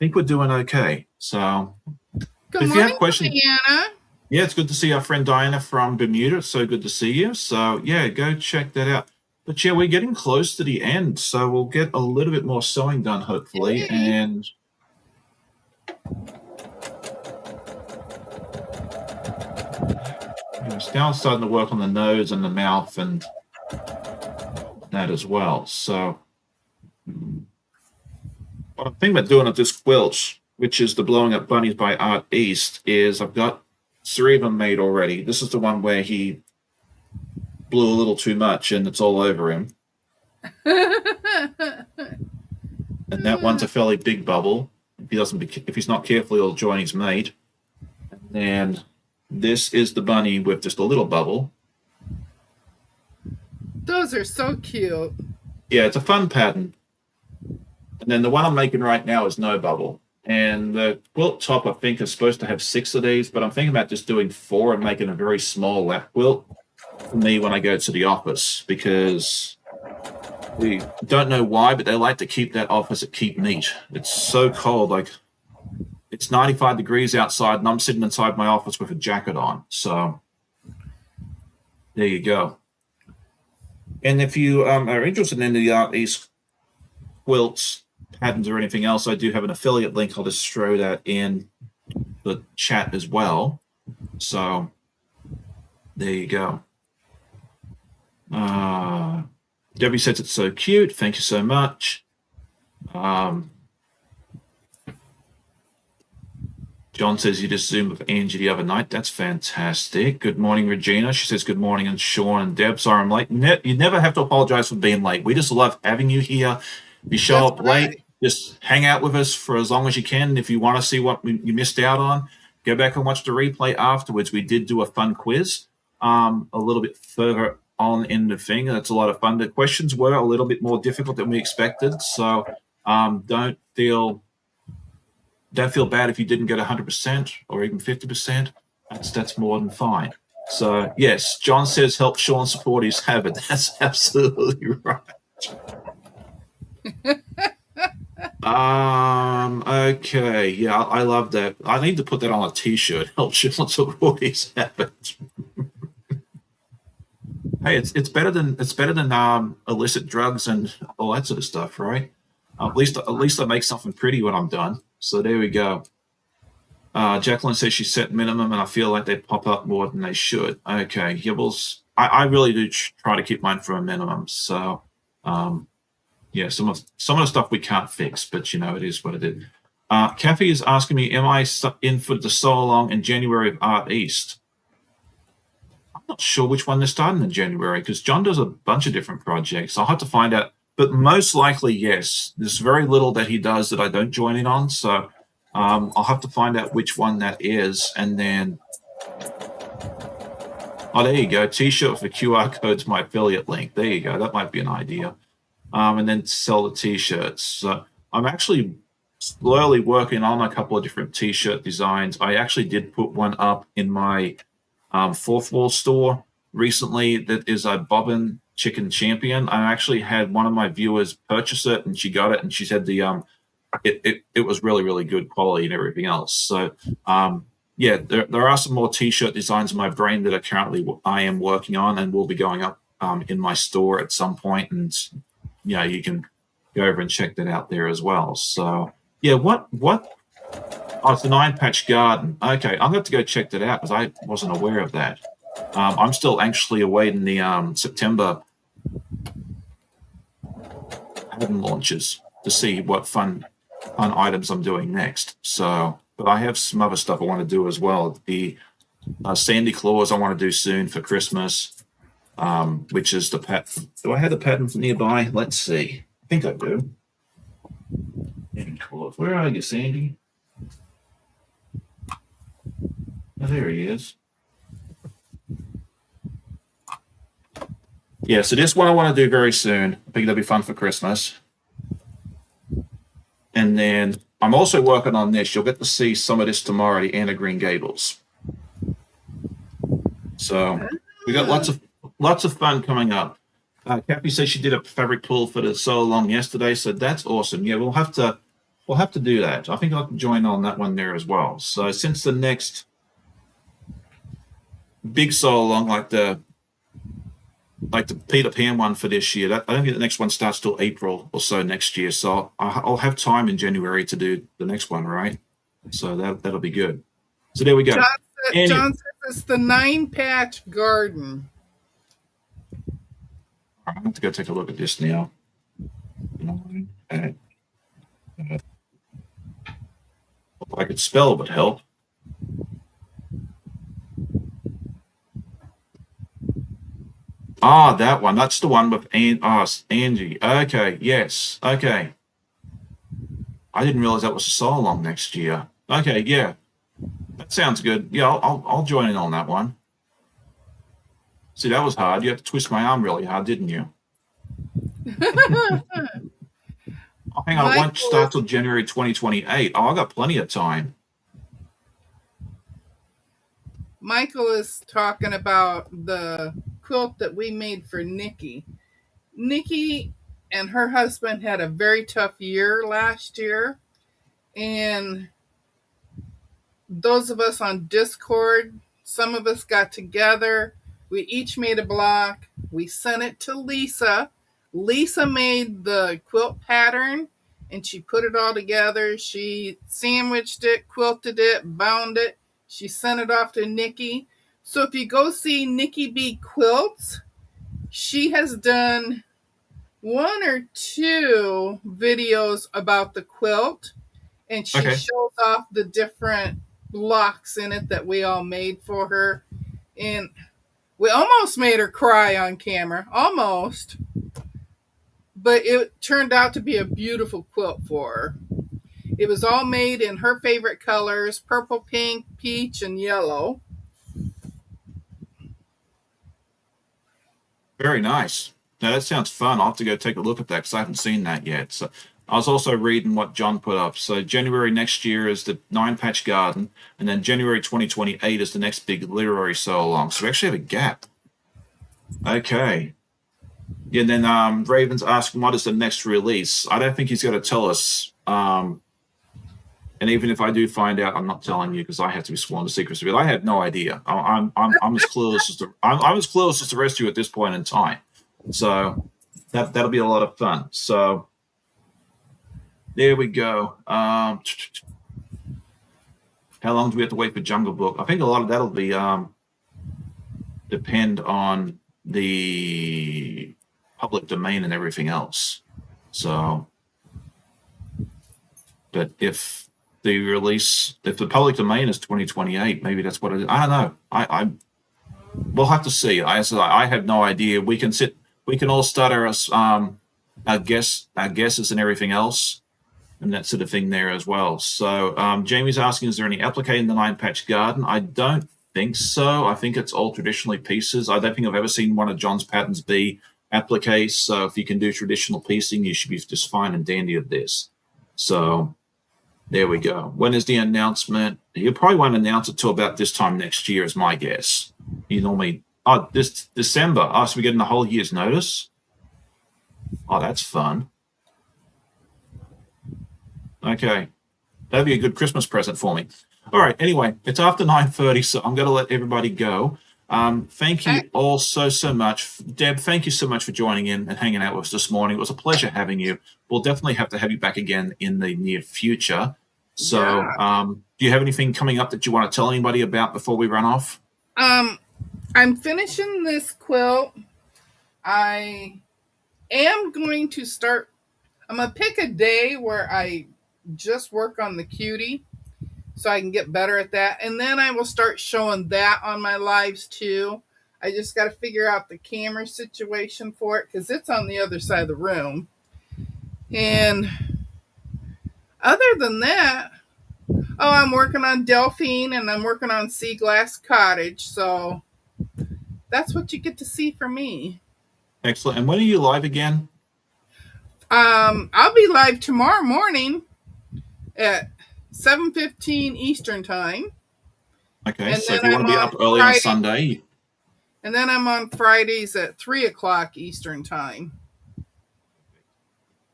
doing okay. So if you have questions, Diana. Yeah, it's good to see our friend Diana from Bermuda. It's so good to see you. So yeah, go check that out. But yeah, we're getting close to the end, so we'll get a little bit more sewing done, hopefully. Yay. And now I'm starting to work on the nose and the mouth and that as well. So what I'm thinking about doing at this quilt, which is the Blowing Up Bunnies by Art East, is I've got 3 of them made already. This is the one where he blew a little too much and it's all over him. And that one's a fairly big bubble. If he's not careful, he'll join his mate. And then this is the bunny with just a little bubble. Those are so cute. Yeah, it's a fun pattern. And then the one I'm making right now is no bubble. And the quilt top, I think, is supposed to have 6 of these, but I'm thinking about just doing 4 and making a very small lap quilt for me when I go to the office, because we don't know why, but they like to keep that office at keep neat. It's so cold, like it's 95 degrees outside, and I'm sitting inside my office with a jacket on. So there you go. And if you are interested in these quilts, patterns, or anything else, I do have an affiliate link. I'll just throw that in the chat as well. So there you go. Debbie says it's so cute. Thank you so much. John says you just Zoomed with Angie the other night. That's fantastic. Good morning, Regina. She says good morning, and Sean and Deb. Sorry I'm late. You never have to apologize for being late. We just love having you here. If you show up late, just hang out with us for as long as you can. If you want to see what you missed out on, go back and watch the replay afterwards. We did do a fun quiz a little bit further on in the thing. That's a lot of fun. The questions were a little bit more difficult than we expected, so don't feel bad if you didn't get 100% or even 50%. That's more than fine. So yes, John says help Sean support his habit. That's absolutely right. Okay, yeah, I love that. I need to put that on a T-shirt. Help Sean support his habit. Hey, it's better than illicit drugs and all that sort of stuff, right? At least I make something pretty when I'm done. So there we go. Jacqueline says she set minimum, and I feel like they pop up more than they should. Okay, yeah, well, I really do try to keep mine for a minimum. So, yeah, some of the stuff we can't fix, but it is what it is. Kathy is asking me, am I in for the so long in January of Art East? I'm not sure which one they're starting in January, because John does a bunch of different projects. I'll have to find out, but most likely, yes. There's very little that he does that I don't join in on, so I'll have to find out which one that is, and then there you go. T-shirt with the QR code's my affiliate link. There you go. That might be an idea. And then sell the T-shirts. So I'm actually slowly working on a couple of different T-shirt designs. I actually did put one up in my fourth wall store recently that is a bobbin chicken champion. I actually had one of my viewers purchase it, and she got it, and she said it was really, really good quality and everything else. So yeah, there are some more T-shirt designs in my brain that I am working on, and will be going up in my store at some point. And you can go over and check that out there as well. So yeah, what? Oh, it's the 9-patch garden. Okay, I'm going to have to go check that out because I wasn't aware of that. I'm still anxiously awaiting the September pattern launches to see what fun items I'm doing next. So, but I have some other stuff I want to do as well. The Sandy Claus I want to do soon for Christmas, which is the pattern. Do I have the pattern nearby? Let's see. I think I do. Sandy Claus. Where are you, Sandy? Oh, there he is. Yeah, so this one I want to do very soon. I think that'll be fun for Christmas. And then I'm also working on this. You'll get to see some of this tomorrow, the Anna Green Gables. So we got lots of fun coming up. Kathy says she did a fabric pull for the so long yesterday, so that's awesome. Yeah, we'll have to do that. I think I can join on that one there as well. So since the next big so long, like the Peter Pan one for this year, I don't think the next one starts till April or so next year. So I'll have time in January to do the next one, right? So that'll be good. So there we go. John says it's the 9-patch garden. I'm going to go take a look at this now. If I could spell would help. That one. That's the one with Angie. Okay, yes. Okay. I didn't realize that was so long next year. Okay, yeah. That sounds good. Yeah, I'll join in on that one. See, that was hard. You had to twist my arm really hard, didn't you? hang on, it won't Michael start is till January 2028. Oh, I got plenty of time. Michael is talking about the quilt that we made for Nikki. Nikki and her husband had a very tough year last year, and those of us on Discord, some of us got together. We each made a block. We sent it to Lisa. Lisa made the quilt pattern and she put it all together. She sandwiched it, quilted it, bound it. She sent it off to Nikki. So if you go see Nikki B Quilts, she has done one or two videos about the quilt, and she Okay. shows off the different blocks in it that we all made for her. And we almost made her cry on camera, almost. But it turned out to be a beautiful quilt for her. It was all made in her favorite colors: purple, pink, peach, and yellow. Very nice. Now that sounds fun. I'll have to go take a look at that because I haven't seen that yet. So I was also reading what John put up. So January next year is the Nine Patch Garden, and then January 2028 is the next big literary so along. So we actually have a gap. Okay. Yeah, and then Raven's asking what is the next release. I don't think he's going to tell us. And even if I do find out, I'm not telling you because I have to be sworn to secrecy. But I have no idea. I'm as clueless as I'm as clueless as the rest of you at this point in time. So that'll be a lot of fun. So there we go. How long do we have to wait for Jungle Book? I think a lot of that'll be depend on the public domain and everything else. So, but if the public domain is 2028, maybe that's what it is. I don't know. We'll have to see. I have no idea. We can all start our guesses and everything else, and that sort of thing there as well. So Jamie's asking, is there any applique in the Nine Patch Garden? I don't think so. I think it's all traditionally pieces. I don't think I've ever seen one of John's patterns be appliques. So if you can do traditional piecing, you should be just fine and dandy at this. So there we go. When is the announcement? You probably won't announce it till about this time next year, is my guess. You normally, this December. Oh, so we're getting the whole year's notice? Oh, that's fun. Okay. That'd be a good Christmas present for me. All right. Anyway, it's after 9:30, so I'm going to let everybody go. Thank you all so much. Deb, thank you so much for joining in and hanging out with us this morning. It was a pleasure having you. We'll definitely have to have you back again in the near future. So, do you have anything coming up that you want to tell anybody about before we run off? I'm finishing this quilt. I am going to start. I'm going to pick a day where I just work on the cutie so I can get better at that. And then I will start showing that on my lives too. I just got to figure out the camera situation for it because it's on the other side of the room. And other than that, I'm working on Delphine and I'm working on Sea Glass Cottage. So that's what you get to see from me. Excellent. And when are you live again? I'll be live tomorrow morning at 7:15 Eastern time. Okay, and so if you want to be up early on Sunday. And then I'm on Fridays at 3:00 Eastern time.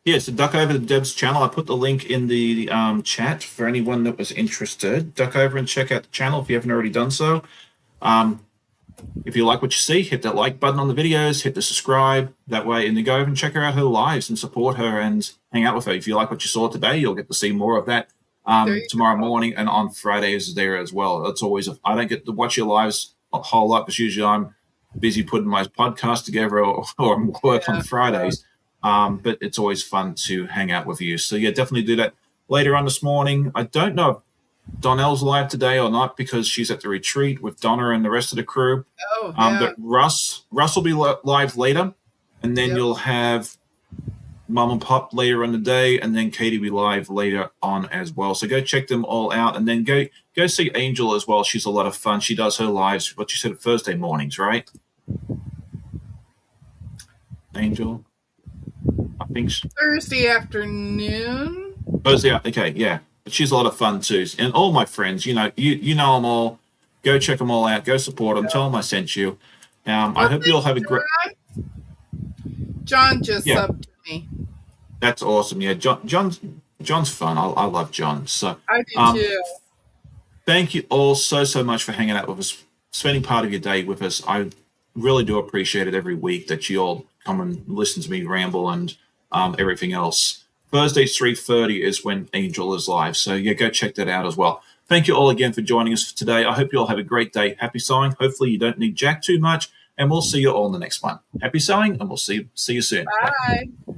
Yeah, so duck over to Deb's channel. I put the link in the chat for anyone that was interested. Duck over and check out the channel if you haven't already done so. If you like what you see, hit that like button on the videos, hit the subscribe. That way, and then go over and check her out her lives and support her and hang out with her. If you like what you saw today, you'll get to see more of that tomorrow morning and on Fridays there as well. That's always, I don't get to watch your lives a whole lot because usually I'm busy putting my podcast together or work on Fridays. But it's always fun to hang out with you. So yeah, definitely do that later on this morning. I don't know if Donnell's live today or not because she's at the retreat with Donna and the rest of the crew. But Russ will be live later, and then you'll have Mom and Pop later in the day, and then Katie will be live later on as well. So go check them all out, and then go see Angel as well. She's a lot of fun. She does her lives, what you said, Thursday mornings, right? Angel. think Thursday afternoon. Thursday. Okay, yeah. But she's a lot of fun too. And all my friends, you know them all. Go check them all out. Go support them. Tell them I sent you. I Well, hope you all thanks, have a great. John just Yeah, subbed to me. that's awesome. Yeah, John's fun. I love John. So, I do um, too. thank you all so much for hanging out with us, spending part of your day with us. I really do appreciate it every week that you all come and listen to me ramble and everything else. Thursdays 3:30 is when Angel is live, so yeah, go check that out as well. Thank you all again for joining us for today. I hope you all have a great day. Happy sewing. Hopefully you don't need Jack too much, and we'll see you all in the next one. Happy sewing, and we'll see you soon. Bye. Bye.